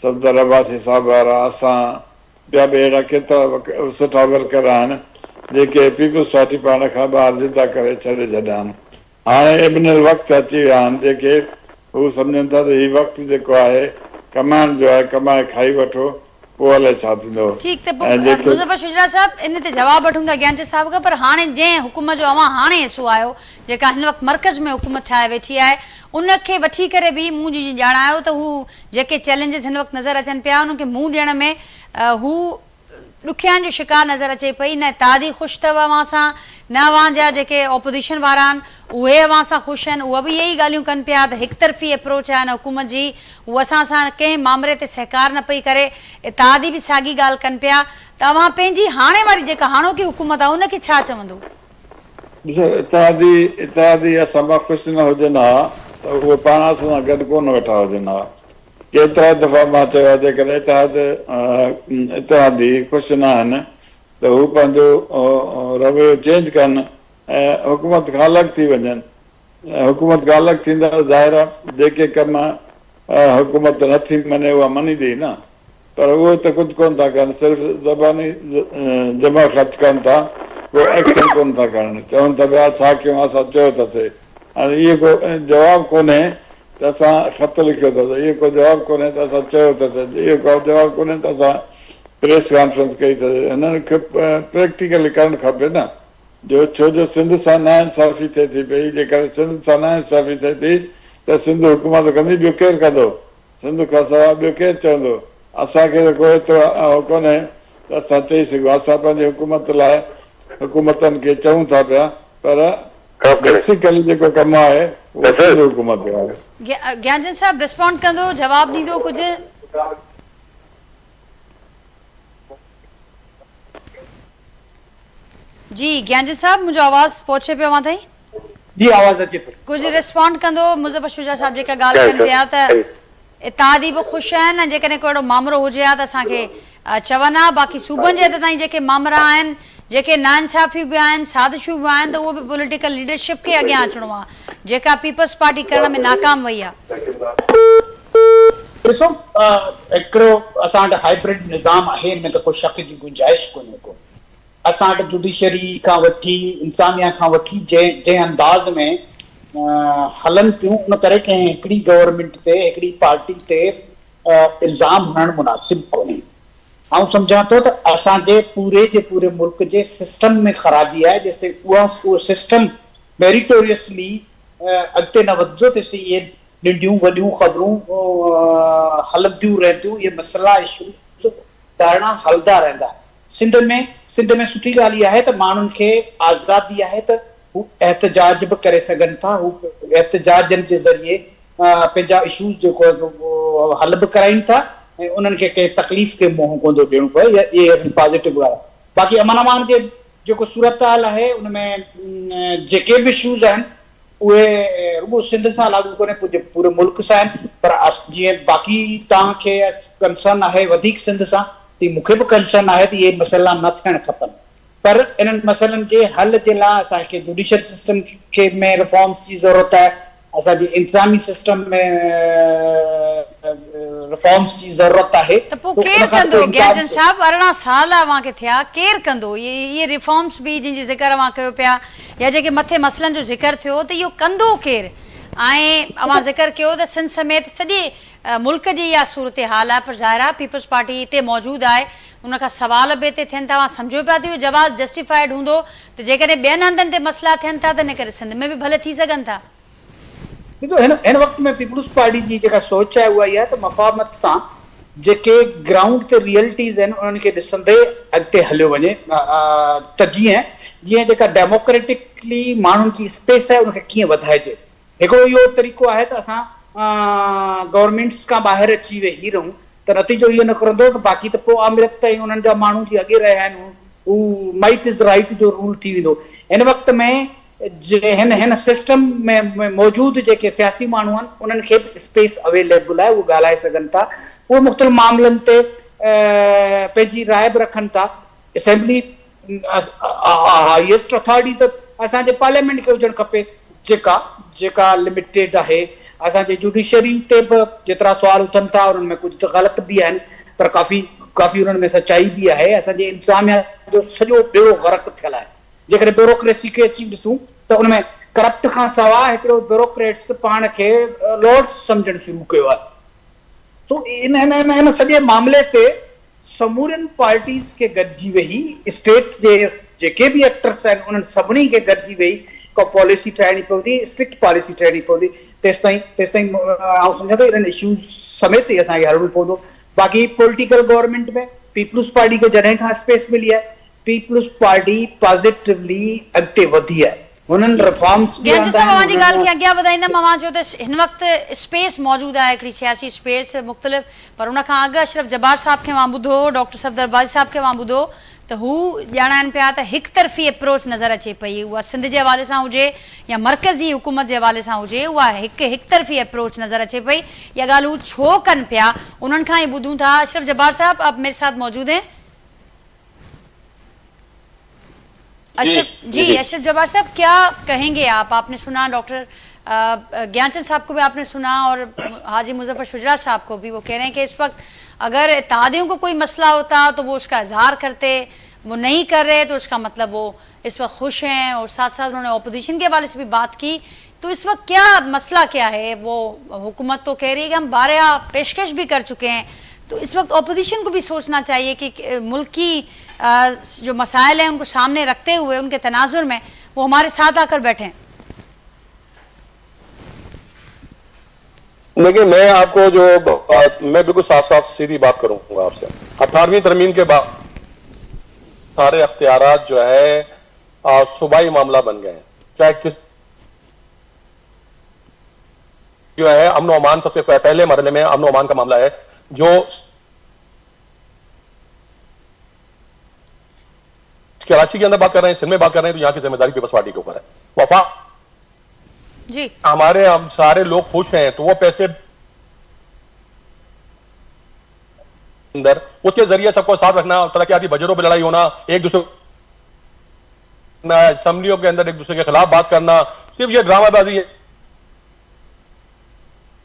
Speaker 2: सफदर अब्बासी साहब वारा, असां ॿिया बि अहिड़ा केतिरा सुठा वर्कर आहिनि जेके पीपल्स पार्टी पाण खां ॿाहिरि जुदा करे छॾे छॾिया आहिनि। हाणे इब्न वक़्तु अची विया आहिनि जेके हू सम्झनि था त हीउ वक़्तु जेको आहे कमाइण जो आहे, कमाए खाई वठो, पोइ हले छा थींदो।
Speaker 1: ठीक, त मुज़फ़र शुजरा साहब इन ते जवाब वठूं था ज्ञानचंद साहब खां, पर हाणे जंहिं हुकूमत जो अवां हाणे हिसो आहियो, जेका हिन वक़्तु मर्कज़ में हुकूमत ठाहे वेठी आहे, उनखे वठी करे बि मूं ॼाणायो त हू जेके चैलेंजिस हिन वक़्तु नज़र अचनि पिया उनखे मुंहुं ॾियण में हू ॾुखियाईनि जो शिकार नज़र अचे पई। न तादी ख़ुशि अथव अवां सां, न अवां जा जेके ऑपोजिशन वारा आहिनि उहे अवां सां ख़ुशि आहिनि, उहे बि इहे ई ॻाल्हियूं कनि पिया त हिकु तरफ़ी अप्रोच आहे न हुकूमत जी, उहा असां सां कंहिं मामले ते सहकार न पई करे, इत्तेहादी बि साॻी ॻाल्हि कनि पिया। त अवां पंहिंजी हाणे वारी जेका हाणोकी हुकूमत आहे उनखे छा चवंदो?
Speaker 2: ॾिसो, इत्तेहादी असां मां ख़ुशि न हुजनि हा त उहे पाण सां गॾु कोन वेठा हुजनि हा, केतिरा दफ़ा मां चयो आहे जेकॾहिं इतिहादी ख़ुशि न आहिनि त हू पंहिंजो रवैयो चेंज कनि ऐं हुकूमत खां अलॻि थी वञनि। हुकूमत खां अलॻि थींदा ज़ाहिर आहे जेके कम हुकूमत नथी मञे उहा मञींदी न, पर उहे त कुझु कोन था कनि, सिर्फ़ु ज़बानी जमा ख़र्च कनि था, को एक्शन कोन था कनि। चवनि था पिया छा कयूं, असां चयो अथसि, हाणे इहो को जवाबु कोन्हे त असां ख़त लिखियो अथसि, इहो को जवाबु कोन्हे त असां चयो अथसि, इहो को जवाबु कोन्हे त असां प्रेस कॉन्फ्रेंस कई अथसि। हिननि खे प्रैक्टिकली करणु खपे न, छो जो सिंध सां नाइंसाफ़ी थिए थी पई। जेकॾहिं सिंध सां नाइंसाफ़ी थिए थी त सिंध हुकूमत कंदी, ॿियो केरु कंदो? सिंध खां सवाइ ॿियो केरु चवंदो? असांखे त को एतिरो कोन्हे त असां चई सघूं। असां पंहिंजी हुकूमत लाइ हुकूमतनि खे चऊं था पिया, पर बेसिकली जेको कमु आहे उहो सिंध हुकूमत जो आहे।
Speaker 1: ज्ञानचंद साहब रिस्पॉन्ड कंदो, जवाब ॾींदो कुझु? जी ज्ञानचंद साहब, मुंहिंजो आवाज़ पहुचे पियो ताईं?
Speaker 4: जी आवाज़ अचे थी।
Speaker 1: कुझु रिस्पॉन्ड कंदो? मुज़फ़र शुजा साहब जेका ॻाल्हि कनि पिया त इत्तेहादी बि ख़ुशि आहिनि, ऐं जेकॾहिं को अहिड़ो मामिलो हुजे हा त असांखे चवनि हा। बाक़ी सूबनि जे हद ताईं जेके मामला आहिनि, जेके नाइंसाफ़ियूं बि आहिनि, साज़िशूं बि आहिनि, त उहो बि पॉलिटिकल लीडरशिप खे अॻियां अचिणो आहे, जेका पीपल्स पार्टी करण में नाकाम वई आहे।
Speaker 4: ॾिसो, हिकिड़ो असां वटि हाइब्रिड निज़ाम आहे, हिन में त को शक जी गुंजाइश कोन्हे को। असां वटि जुडिशरी खां वठी इंसानिया खां वठी जंहिं अंदाज़ में हलन पियूं, उन करे कंहिं हिकिड़ी गवर्नमेंट ते, हिकिड़ी पार्टी ते इल्ज़ाम हणणु मुनासिब कोन्हे। आउं सम्झां थो त असांजे पूरे जे पूरे मुल्क जे सिस्टम में ख़राबी आहे। जेसिताईं उहो सिस्टम मेरिटोरियसली अॻिते न वधंदो, तेसिताईं इहे नंढियूं वॾियूं ख़बरूं हलंदियूं रहंदियूं, इहे मसइला इशूज़ धारणा हलंदा रहंदा। सिंध में सुठी ॻाल्हि इहा आहे त माण्हुनि खे आज़ादी आहे त हू एहतजाज बि करे सघनि था, हू एहतजाजनि जे ज़रिए पंहिंजा इशूज़ जेको हल बि कराइनि था, ऐं उन्हनि खे कंहिं तकलीफ़ खे मुंहुं कोन थो ॾियणो पए। इहा पॉज़िटिव ॻाल्हि आहे। बाक़ी अमन अमान जे जेको सूरत हाल आहे, उनमें जेके बि इशूज़ आहिनि उहे रुॻो सिंध सां लागू कोन्हे, पूरे मुल्क सां आहिनि। पर जीअं बाक़ी तव्हांखे कंसर्न आहे वधीक सिंध सां, तीअं मूंखे बि कंसर्न आहे त इहे मसइला न थियणु खपनि। पर इन्हनि मसइलनि जे हल जे लाइ असांखे जुडिशल सिस्टम में रिफॉर्म्स जी ज़रूरत आहे, असांजे इंतज़ामी सिस्टम में रिफॉर्म्स जी ज़रूरत आहे।
Speaker 1: त पोइ केरु कंदो? ज्ञानचंद साहब 18 साल अव्हांखे थिया, केरु कंदो इहे रिफॉर्म्स बि जिन ज़िक्र अव्हां कयो पिया, या जेके मथे मसइलनि जो ज़िक्र थियो, त इहो कंदो केरु? ऐं अव्हां ज़िक्र कयो त सिंध समेत सॼे मुल्क जी इहा सूरत हाल आहे, पर ज़ाहिर आहे पीपल्स पार्टी हिते मौजूदु आहे, उनखां सवाल बि हिते थियनि था। तव्हां सम्झो पिया थी जवाबु जस्टिफाइड हूंदो त जेकॾहिं ॿियनि हंधनि ते मसइला थियनि था त इन करे सिंध में बि भले थी सघनि था।
Speaker 4: ॾिसो, हिन वक़्त में पीपल्स पार्टी जी जेका सोच आहे उहा इहा आहे त मफ़ाहमत सां जेके ग्राउंड ते रियलिटीज़ आहिनि उन्हनि खे ॾिसंदे अॻिते हलियो वञे। त जीअं जेका डेमोक्रेटिकली माण्हुनि जी स्पेस आहे उनखे कीअं वधाइजे। हिकिड़ो इहो तरीक़ो आहे त असां गवर्नमेंट्स खां ॿाहिरि अची वेही रहूं, त नतीजो इहो निकिरंदो त बाक़ी त पोइ अमृत ताईं उन्हनि जा माण्हू जी अॻे रहिया आहिनि, हू माइट इज़ राइट जो रूल थी वेंदो। हिन वक़्त में हिन सिस्टम में मौजूदु जेके सियासी माण्हू आहिनि उन्हनि खे स्पेस अवेलेबल आहे, उहे ॻाल्हाए सघनि था, उहे मुख़्तलिफ़ मामलनि ते पंहिंजी राय बि रखनि था। असेंबली हाईएस्ट अथॉरिटी त असांजे पार्लियामेंट खे हुजणु खपे, जेका लिमिटेड आहे। असांजे जुडिशरी ते बि जेतिरा सुवाल उथनि था उन्हनि में कुझु त ग़लति बि आहिनि, पर काफ़ी उन्हनि में सचाई बि आहे। असांजे इंतज़ामिया जो सॼो बेड़ो ग़रक़ थियल आहे। जेकॾहिं ब्यूरोक्रेसी खे अची ॾिसूं त उनमें करप्ट खां सवाइ हिकिड़ो ब्यूरोक्रेट्स पाण खे लॉर्ड्स सम्झणु शुरू कयो आहे। सो इन सॼे मामले ते समूरनि पार्टीज़ खे गॾिजी वेही, स्टेट जे जेके बि एक्टर्स आहिनि उन्हनि सभिनी खे गॾिजी वेही को पॉलिसी ठाहिणी पवंदी, स्ट्रिक्ट पॉलिसी ठाहिणी पवंदी। तेसिताईं आउं सम्झां थो इन्हनि इशूज़ समेत ई असांखे हलणो पवंदो। बाक़ी पॉलिटिकल गवर्नमेंट में पीपल्स पार्टी खे जॾहिं खां स्पेस मिली आहे, पीपल्स पार्टी पॉज़िटिवली अॻिते वधी आहे। हुननि रिफॉर्म्स
Speaker 1: ज्ञानचंद साहब अव्हांजी ॻाल्हि खे अॻियां वधाईंदमि। अव्हां चयो त हिन वक़्तु स्पेस मौजूदु आहे, हिकिड़ी सियासी स्पेस मुख़्तलिफ़, पर उनखां अॻु अशरफ जब्बार साहब खे मां ॿुधो, डॉक्टर सफदर बाज़ी साहब खे मां ॿुधो त हू ॼाणाइनि पिया त हिकु तरफ़ी अप्रोच नज़र अचे पई, उहा सिंध जे हवाले सां हुजे या मरकज़ी हुकूमत जे हवाले सां हुजे, उहा हिकु तरफ़ी अप्रोच नज़र अचे पई। इहा ॻाल्हि हू छो कनि पिया, उन्हनि खां ई ॿुधूं था। अशरफ जब्बार साहब, आप मेरे साथ मौजूद हैं? अशरफ जी, अशरफ जब्बार साहब क्या कहेंगे आप? आपने सुना डॉक्टर ज्ञानचंद साहब को भी आपने सुना और हाजी मुजफ्फर शुजरा साहब को भी, वो कह रहे हैं कि इस वक्त अगर इत्तेहादियों को कोई मसला होता तो वो उसका इजहार करते, वो नहीं कर रहे तो उसका मतलब वो इस वक्त खुश हैं। और साथ साथ उन्होंने अपोजिशन के हवाले से भी बात की। तो इस वक्त क्या मसला क्या है? वो हुकूमत तो कह रही है कि हम 12 पेशकश भी कर चुके हैं, तो इस वक्त अपोजिशन को भी सोचना चाहिए कि मुल्क की जो मसाइल हैं उनको सामने रखते हुए उनके तनाजुर में वो हमारे साथ आकर बैठें।
Speaker 3: देखिए, मैं आपको जो मैं बिल्कुल साफ साफ सीधी बात करूंगा आपसे। 18वीं तरमीम के बाद सारे अख्तियारात जो है सूबाई मामला बन गए हैं। चाहे किस जो है अमन और अमान, सबसे पहले मरहले में अमन और अमान का मामला है जो कराची के अंदर बात कर रहे हैं, सिंध में बात कर रहे हैं, तो यहां की जिम्मेदारी पीपल्स पार्टी के ऊपर है। वफा
Speaker 1: जी,
Speaker 3: हमारे हम सारे लोग खुश हैं तो वो पैसे अंदर उसके जरिए सबको साथ रखना, तरक्याती बजटों पर लड़ाई होना, एक दूसरे असेंबलियों के अंदर एक दूसरे के खिलाफ बात करना, सिर्फ ये ड्रामाबाजी है।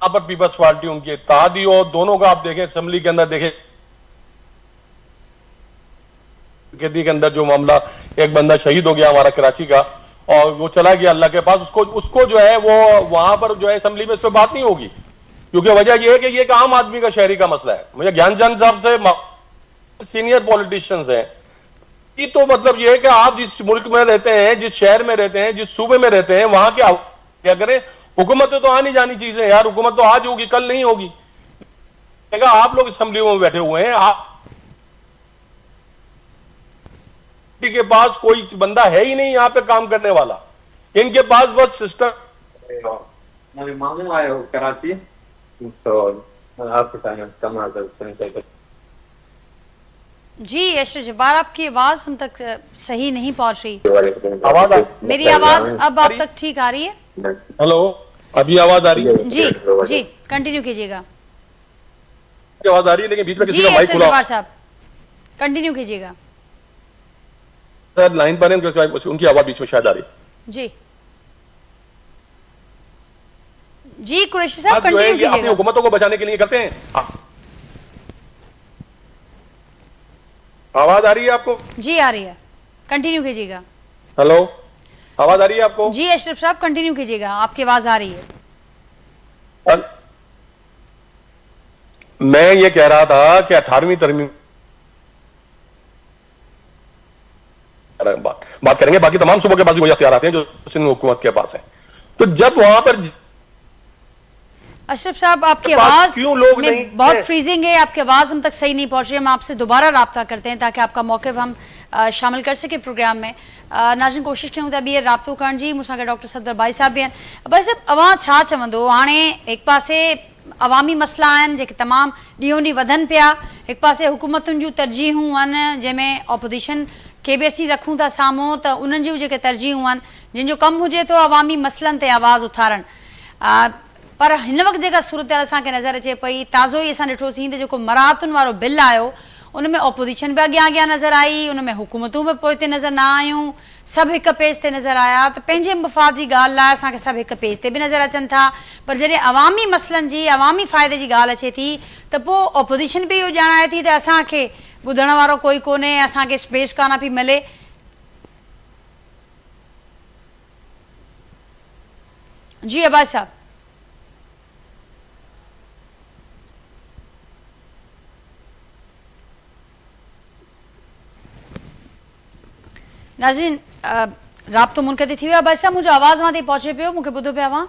Speaker 3: यहां पर पीपल्स पार्टी उनकी इत्तेहादी हो, दोनों का आप देखें, असेंबली के अंदर देखें के अंदर जो मामला, एक बंदा शहीद हो गया हमारा कराची का और वो चला गया अल्लाह के पास, उसको जो है वो वहां पर जो है असेंबली में इस पर बात नहीं होगी, क्योंकि वजह यह है कि ये एक आम आदमी का, शहरी का मसला है। मुझे ज्ञानचंद साहब से सीनियर पॉलिटिशियंस हैं कि तो मतलब यह है कि आप जिस मुल्क में रहते हैं, जिस शहर में रहते हैं, जिस सूबे में रहते हैं, वहां क्या करें। हुकूमत तो आनी जानी चीजें यार, हुकूमत तो आज होगी कल नहीं होगी। आप लोग असेंबली में बैठे हुए हैं, आप के पास कोई बंदा है ही नहीं यहाँ पे काम करने वाला, इनके पास बस सिस्टम।
Speaker 6: मामू आयो कराची,
Speaker 1: जी अशरफ जब्बार, आपकी आवाज हम तक सही नहीं पहुंच रही।
Speaker 3: आवाज
Speaker 1: मेरी आवाज अब आप तक ठीक आ रही है?
Speaker 3: हेलो, अभी आवाज आ रही है?
Speaker 1: जी जी, कंटिन्यू कीजिएगा।
Speaker 3: आवाज आ रही है, लेकिन बीच में किसी
Speaker 1: जी
Speaker 3: का माइक
Speaker 1: अशरफ
Speaker 3: खुला।
Speaker 1: जब्बार साहब कंटिन्यू कीजिएगा।
Speaker 3: सर लाइन पर हैं, उनकी आवाज बीच में शायद आ रही है।
Speaker 1: जी जी, कुरैशी साहब
Speaker 3: जो है
Speaker 1: कंटिन्यू
Speaker 3: ये अपनी
Speaker 1: कीजिएगा।
Speaker 3: हुकूमतों को बचाने के लिए करते हैं। आवाज आ रही है आपको?
Speaker 1: जी आ रही है, कंटिन्यू कीजिएगा।
Speaker 3: हेलो, आवाज आ रही है आपको?
Speaker 1: जी अशरफ साहब कंटिन्यू कीजिएगा, आपकी आवाज आ रही है।
Speaker 3: मैं ये कह रहा था कि 18वीं तरमीम बात करेंगे, बाकी तमाम सूबों के पास भी वही अख्तियार आते हैं जो सिंध हुकूमत के पास है। तो जब वहां पर
Speaker 1: अशरफ साहब आपकी आवाज
Speaker 3: क्यों लोग नहीं
Speaker 1: में बहुत फ्रीजिंग है, आपकी आवाज हम तक सही नहीं पहुंच रही है। हम आपसे दोबारा राब्ता करते हैं ताकि आपका मौक़िफ़ हम शामिल कर सके प्रोग्राम में। नाज़रीन कोशिश कयूं था ॿीहर राब्तो करण जी। मूंसां गॾु डॉक्टर सफदर भाई साहब भी आहिनि। भाई साहब, अवां छा चवंदो? हाणे हिकु पासे अवामी मसला आहिनि जेके तमामु ॾींहों ॾींहुं वधनि पिया, हिकु पासे हुकूमतुनि जूं तरजीहूं आहिनि जंहिंमें अपोजिशन खे बि असीं रखूं था साम्हूं, त उन्हनि जूं जेके तरजीहूं आहिनि जिन जो कमु हुजे थो अवामी मसलनि ते आवाज़ उथारणु, पर हिन वक़्तु जेका सूरत असांखे नज़र अचे पई, ताज़ो ई असां ॾिठोसीं त जेको मराहतुनि वारो बिल आयो उन में अपोजिशन बि अॻियां अॻियां नज़र आई, उन में हुकूमतूं बि पोइ ते नज़र न आयूं, सभु हिकु पेज ते नज़र आया। त पंहिंजे मफ़ाद जी ॻाल्हि लाइ असांखे सभु हिकु पेज ते बि नज़र अचनि था, पर जॾहिं अवामी मसलनि जी, अवामी फ़ाइदे जी ॻाल्हि अचे थी त पोइ अपोजिशन बि इहो ॼाणाए थी त असांखे ॿुधण वारो कोई कोन्हे, असांखे स्पेस कान पई मिले। जी अब्बास साहब। नाज़रीन राब्तो मुनक़िद थी वियो आहे। अब्बास साहब, मुंहिंजो आवाज़ मां ताईं पहुचे पियो? मूंखे ॿुधो पिया अवां?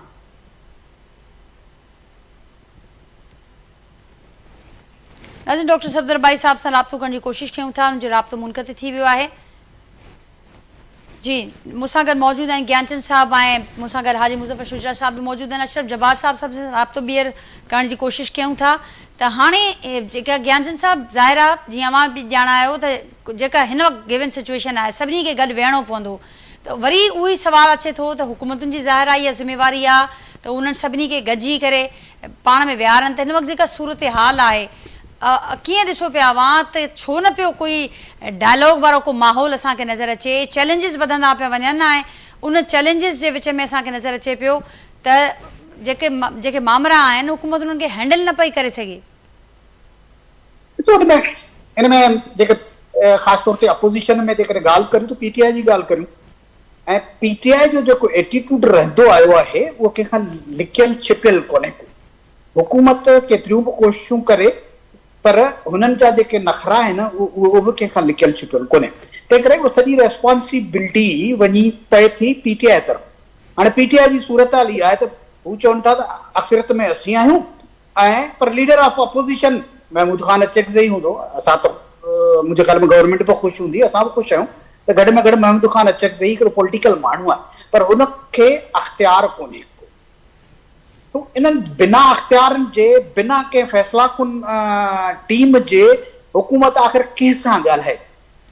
Speaker 1: नाज़रीन डॉक्टर सफदर भाई साहब सां राब्तो करण जी कोशिशि कयूं था, उनजो राब्तो मुनक़िद थी वियो आहे। जी, मूंसां गॾु मौजूदु आहिनि ज्ञानचंद साहब, ऐं मूंसां गॾु हाजी मुज़फ़र शुजरा साहब बि मौजूदु आहिनि। अशरफ जब्बार साहब सां राब्तो ॿीहर करण जी कोशिशि कयूं था। त त हाणे जेका ज्ञानचंद साहब ज़ाहिर आहे जीअं अवां बि ॼाणा आहियो त जेका हिन वक़्तु गिवन सिचुएशन आहे सभिनी खे गॾु वेहणो पवंदो त वरी उहो ई सुवालु अचे थो त हुकूमतुनि जी ज़ाहिर आहे इहा ज़िम्मेवारी आहे त उन्हनि सभिनी खे गॾिजी करे पाण में विहारनि त हिन वक़्तु जेका सूरत हाल आहे कीअं ॾिसो पिया अवां त छो न पियो कोई डायलॉग वारो को माहौल असांखे नज़र अचे चैलेंजिस वधंदा पिया वञनि ऐं उन चैलेंजिस जे विच में असांखे नज़र अचे पियो त जेके मामरा आहिनि हुकूमत उन्हनि खे हैंडल न पई करे सघे।
Speaker 4: इनमें जेके ख़ासि तौर ते अपोज़िशन में जेकॾहिं ॻाल्हि करियूं त पीटीआई जी ॻाल्हि करियूं ऐं पीटीआई जो जेको एटीट्यूड रहंदो आयो आहे उहो कंहिंखां लिकियल छिपियल कोन्हे को। हुकूमत केतिरियूं बि कोशिशूं करे पर हुननि जा जेके नखरा आहिनि उहो बि कंहिंखां लिकियल छिपियल कोन्हे। तंहिं करे उहो सॼी रेस्पॉन्सिबिलिटी वञी पए थी पीटीआई तरफ़। हाणे पीटीआई जी सूरत हाल इहा आहे त हू चवनि था त अक्सरियत में असीं आहियूं ऐं पर leader of opposition Mahmood Khan Achakzai हूंदो। असां त मुंहिंजे ख़्याल में गवर्नमेंट बि ख़ुशि हूंदी असां बि ख़ुशि आहियूं त घटि में घटि महमूद ख़ान अचकज़ई हिकिड़ो पॉलिटिकल माण्हू आहे पर उनखे अख़्तियार कोन्हे को। तो इन्हनि बिना अख़्तियारनि जे बिना कंहिं फ़ैसिला कुन टीम जे हुकूमत आख़िर कंहिंसां ॻाल्हाए।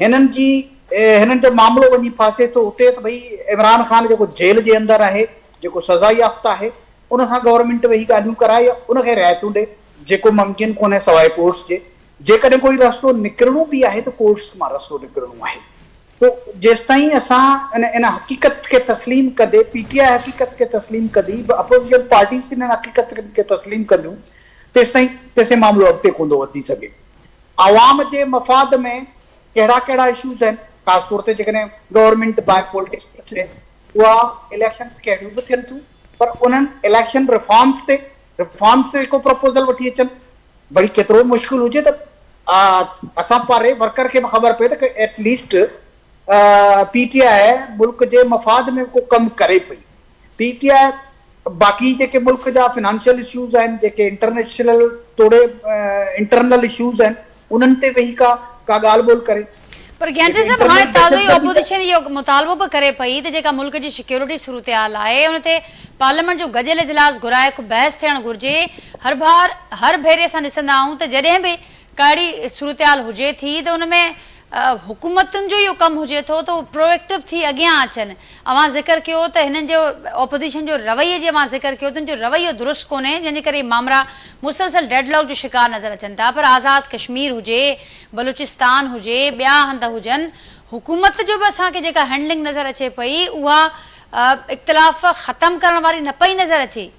Speaker 4: हिननि जो मामिलो वञी फासे थो उते त भई इमरान ख़ान जेको जेल जे अंदरि आहे जेको सज़ा याफ़्ता आहे उन सां गवर्नमेंट वेही ॻाल्हियूं कराए या उनखे रिआयतूं ॾे जेको मुमकिन कोन्हे सवाइ कोर्ट्स जे। जेकॾहिं कोई रस्तो निकिरणो बि आहे त कोर्ट्स मां रस्तो निकिरणो आहे। तो जेसिताईं असां इन हक़ीक़त खे तस्लीम कंदे पीटीआई हक़ीक़त खे तस्लीम कंदी अपोज़िशन पार्टीज़ इन हक़ीक़त खे तस्लीम कंदियूं तेसिताईं मामिलो अॻिते कोन थो वधी सघे। आवाम जे मफ़ाद में कहिड़ा कहिड़ा इशूज़ आहिनि ख़ासि तौर ते जेकॾहिं गवर्नमेंट बाय पॉलिटिक्स थिए उहा इलेक्शन्स कहिड़ियूं बि थियनि थियूं पर उन्हनि इलेक्शन रिफॉर्म्स ते को प्रपोज़ल वठी अचनि वरी केतिरो मुश्किल हुजे त असां पारे वर्कर खे बि ख़बर पए त एटलीस्ट पीटीआई मुल्क जे मफ़ाद में को कमु करे पई। पीटीआई बाक़ी जेके मुल्क जा फिनेंशियल इशूज़ आहिनि जेके इंटरनेशनल तोड़े इंटरनल इशूज़ आहिनि उन्हनि ते वेही का ॻाल्हि ॿोल करे।
Speaker 1: पर ज्ञानचंद साहब हाणे ताज़ो ई ऑपोज़िशन इहो मुतालबो बि करे पई त जेका मुल्क जी सिक्योरिटी सूरत हाल आहे उन ते पार्लियामेंट जो गॾियल इजलास घुराए को बहस थियणु घुरिजे। हर भेरे असां ॾिसंदा आहियूं त जॾहिं बि कहिड़ी सूरत हाल हुजे थी त उन में हुकूमतुनि जो इहो कमु हुजे थो त उहो प्रोएक्टिव थी अॻियां अचनि। अवां ज़िक्र कयो त हिननि जो ऑपोज़िशन जो रवैये जे अवां ज़िक्र कयो त उन जो रवैयो दुरुस्त कोन्हे जंहिंजे करे मामला मुसलसल डेडलॉक जो शिकार नज़र अचनि था। पर आज़ाद कश्मीर हुजे बलूचिस्तान हुजे ॿिया हंध हुजनि हुकूमत जो बि असांखे जेका हैंडलिंग नज़र अचे पई उहा इख़्तिलाफ़ ख़तमु करण वारी न पई नज़र अचे।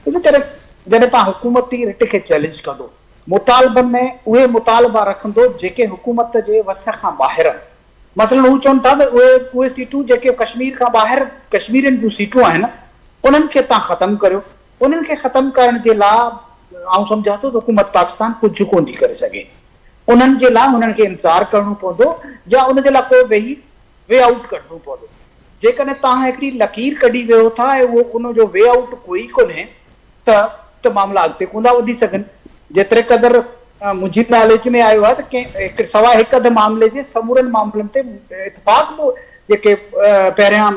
Speaker 4: जॾहिं तव्हां हुकूमती रिट खे चैलेंज कंदो मुतालबनि में उहे मुतालबा रखंदो जेके हुकूमत जे वस खां ॿाहिरि आहिनि। मसलन हू चवनि था त उहे सीटूं जेके कश्मीर खां ॿाहिरि कश्मीरियुनि जूं सीटूं आहिनि उन्हनि खे तव्हां ख़तमु करियो। उन्हनि खे ख़तमु करण जे लाइ आउं सम्झां थो त हुकूमत पाकिस्तान कुझु कोन थी करे सघे। उन्हनि जे लाइ हुननि खे इंतज़ारु करिणो पवंदो या उन जे लाइ को वे आउट कढणो पवंदो। जेकॾहिं तव्हां हिकिड़ी लकीर कढी वियो था ऐं उहो उनजो वे आउट कोई कोन्हे त मामला अॻिते कोन था वधी सघनि। जेतिरे क़दुरु मुंहिंजी नॉलेज में आयो आहे त कंहिं सवाइ हिकु अधु मामले जे समूरनि मामलनि ते इतफ़ाक़ बि जेके पहिरियां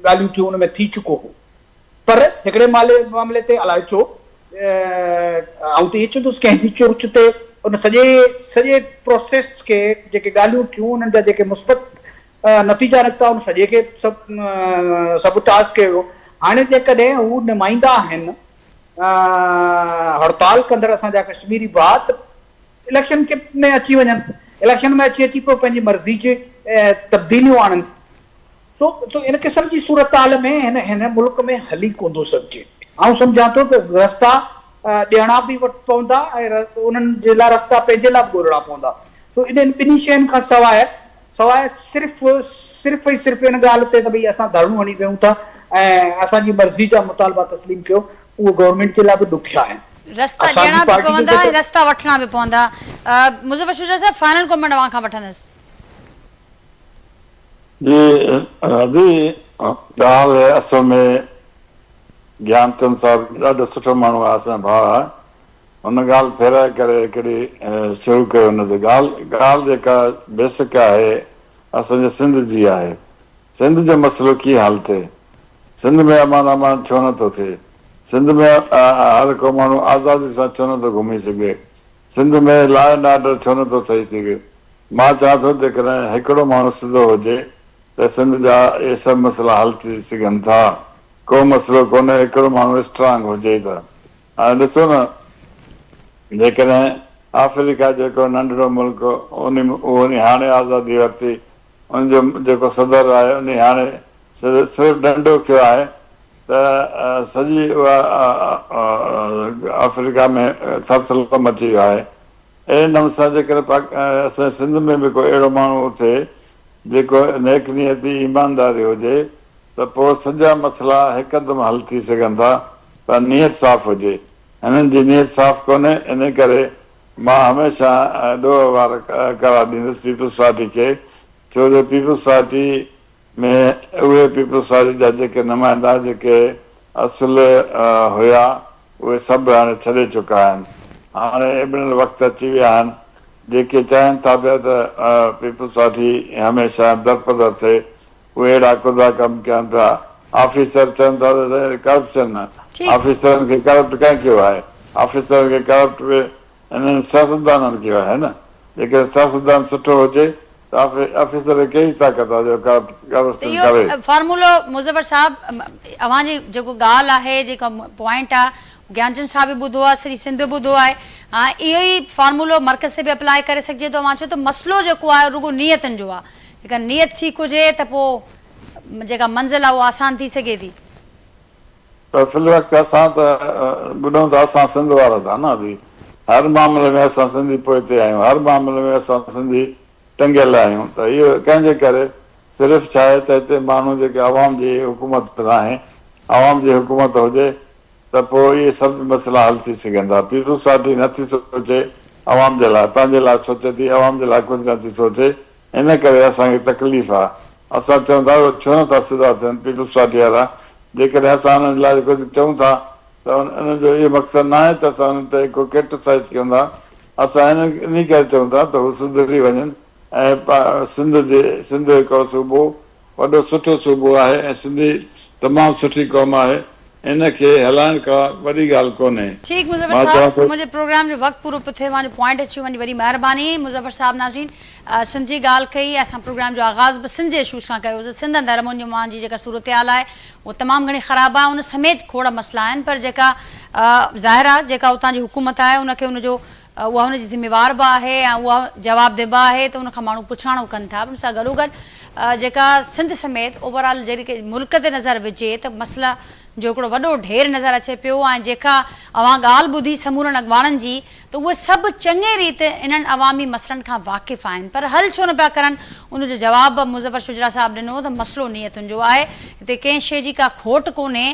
Speaker 4: ॻाल्हियूं थियूं उन में थी चुको हो पर हिकिड़े मामले ते अलाए छो आउं त इहो चवंदुसि कंहिंजी चुर्च ते उन सॼे प्रोसेस खे जेके ॻाल्हियूं थियूं उन्हनि जा जेके मुस्बत नतीजा निकिता उन सॼे खे सभु टास कयो। हाणे जेकॾहिं हू नुमाइंदा आहिनि हड़ताल कंदड़ असांजा कश्मीरी भाउ इलेक्शन में अची वञनि इलेक्शन में अची पोइ पंहिंजी मर्ज़ी जे तब्दीलियूं आणनि। सो इन क़िस्म जी सूरत हाल में हिन मुल्क में हली कोन थो सघिजे। आउं सम्झां थो त रस्ता ॾियणा बि पवंदा ऐं उन्हनि जे लाइ रस्ता पंहिंजे लाइ बि ॻोल्हणा पवंदा। सो इन ॿिन्ही शयुनि खां सवाइ सिर्फ़ु इन ॻाल्हि ते त भई असां धरणो हणी वियूं था ऐं असांजी मर्ज़ी जा मुतालबा तस्लीम कयो उहो गवर्नमेंट जे लाइ बि ॾुखिया आहिनि।
Speaker 1: रस्ता ॾियणा बि पवंदा ऐं रस्ता वठणा बि पवंदा। मुज़फ़र शुजा साहब फाइनल कमेंट अवां खां वठंदसि।
Speaker 2: जी ॻाल्हि असल में ज्ञानचंद साहिबु ॾाढो सुठो माण्हू आहे असांजो भाउ आहे हुन ॻाल्हि फेराए करे हिकिड़ी शुरू कयो हुन ते ॻाल्हि जेका बेसिक आहे असांजे सिंध जी आहे। सिंध जो मसइलो कीअं हल थिए सिंध में अमान छो नथो थिए सिंध में हर को माण्हू आज़ादी सां छो नथो घुमी सघे, सिंध में लॉ एंड ऑर्डर छो नथो सही सघे। मां चवां थो जेकॾहिं हिकिड़ो माण्हू सिधो हुजे त सिंध जा इहे सभु मसइला हल थी सघनि था। को मसइलो कोन्हे, हिकिड़ो माण्हू स्ट्रांग हुजे त। हाणे ॾिसो न, जेकॾहिं अफ्रीका जेको नंढड़ो मुल्क उहो हाणे आज़ादी वरिती, उनजो जेको सदर आहे उन हाणे सिर्फ़ु डंडो कयो आहे त सॼी उहा अफ्रीका में सरसलो मची वियो आहे। अहिड़े नमूने सां जेकॾहिं असांजे सिंध में बि कोई अहिड़ो माण्हू थिए जेको नेक नियती ईमानदारी हुजे त पोइ सॼा मसइला हिकदमि हल थी सघनि था, पर नियत साफ़ हुजे। हिननि जी नियत साफ़ कोन्हे, इन करे मां हमेशह ॾोह वार करार ॾींदुसि पीपल्स पार्टी खे, छो जो पीपल्स पार्टी में उहे पीपल्स पार्टी जा जेके नुमाइंदा जेके असुल हुया उहे सभु हाणे छॾे चुका आहिनि। हाणे एॾा वक़्तु अची विया आहिनि जेके चाहिनि था पिया त पीपल्स पार्टी हमेशह दरपदर थिए, उहे अहिड़ा कुदा कमु कनि पिया। ऑफिसर चवनि था त करप्शन, ऑफिसरनि खे करप्ट कंहिं कयो आहे? ऑफिसर खे करप्ट बि हिननि सियासतदाननि कयो आहे न। जेकर सियासतदान सुठो हुजे त ऑफिसर कहिड़ी ताक़त आहे जो करप्शन करे?
Speaker 1: फॉर्मूलो मुज़फ़र साहब अव्हां जी जेको ॻाल्हि आहे, जेका पॉइंट आहे, ज्ञानचंद साहब बि ॿुधो आहे, सॼी सिंध बि ॿुधो आहे। हा, इहो ई फॉर्मूलो मर्कज़ ते बि अप्लाई करे सघिजे थो। चयो त मसइलो जेको आहे रुगो नियतनि जो आहे, जेका नियत ठीकु हुजे त पोइ जेका मंज़िल आहे उहा आसान थी सघे थी।
Speaker 2: फिलवक़्तु असां त ॿुधूं था, असां सिंध वारा था न अभी, हर मामले में असां सिंधी पोइते आहियूं, हर मामले में असां सिंधी टंगियल आहियूं। त इहो कंहिंजे करे सिर्फ़ु छा आहे त हिते माण्हू जेके आवाम जी हुकूमत न आहे, आवाम जी हुकूमत हुजे त पोइ इहे सभु मसइला हल थी सघनि था। पीपल्स पार्टी नथी सोचे आवाम जे लाइ, पंहिंजे लाइ सोचे थी, आवाम जे लाइ कुझु नथी सोचे, इन करे असांखे तकलीफ़ आहे। असां चऊं था छो नथा सिधा थियनि पीपल्स पार्टी वारा? जेकॾहिं असां हुननि लाइ कुझु चऊं था त उनजो इहो मक़सदु न आहे त असां हुन ते को क्रिटिसाइज़ कयूं था। असां इन करे चऊं था त हू सुधरी वञनि ऐं सिंध हिकिड़ो सूबो वॾो सुठो सूबो आहे ऐं सिंधी तमामु सुठी क़ौम आहे, इनखे हलाइण का वॾी ॻाल्हि कोन्हे।
Speaker 1: ठीक मुज़फ़र साहब, मुझे प्रोग्राम जो वक्त पूरो थे, वहाँ पॉइंट अची वही, वरी मेहरबानी। मुज़फ़र साहब नाज़रीन सिंध जी ॻाल्हि कई, असां प्रोग्राम जो आगाज़ भी सिंध जे इशू सां कयोसीं। सिंध अंदरि अमन जो मान जी जेका सूरत हाल आहे वो तमामु घणी ख़राब आहे, उन समेत खोड़ मसला आहिनि, पर जेका ज़ाहिर आहे जेका उतां जी हुकूमत आहे उनखे उनजो उहा हुनजी ज़िम्मेवार भी आहे ऐं उहा जवाबदेह बि आहे, त उनखां माण्हू पुछाणो कनि था। उन सां गॾोगॾु जेका सिंध समेत ओवरऑल जेके मुल्क ते नज़र विझे त मसला जो हिकिड़ो वॾो ढेर नज़र अचे पियो ऐं जेका अवां ॻाल्हि ॿुधी समूरनि अॻवाननि जी त उहे सभु चङे रीति इन्हनि अवामी मसइलनि खां वाक़िफ़ आहिनि, पर हल छो न पिया करनि? उनजो जवाबु मुज़फ़र शुजरा साहब ॾिनो त मसइलो नियतुनि जो आहे, हिते कंहिं शइ जी का खोट कोन्हे,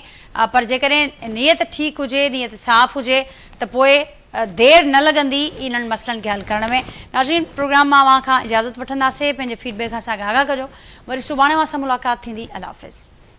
Speaker 1: पर जेकॾहिं नियत ठीकु हुजे, नियत साफ़ हुजे त पोइ देरि न लॻंदी इन्हनि मसइलनि खे हल करण में। नाज़रीन प्रोग्राम मां अवां खां इजाज़त वठंदासीं, पंहिंजे फीडबैक खां असांखे आगाह कजो। वरी सुभाणे असां मुलाक़ात थींदी। अल्लाह हाफ़िज़।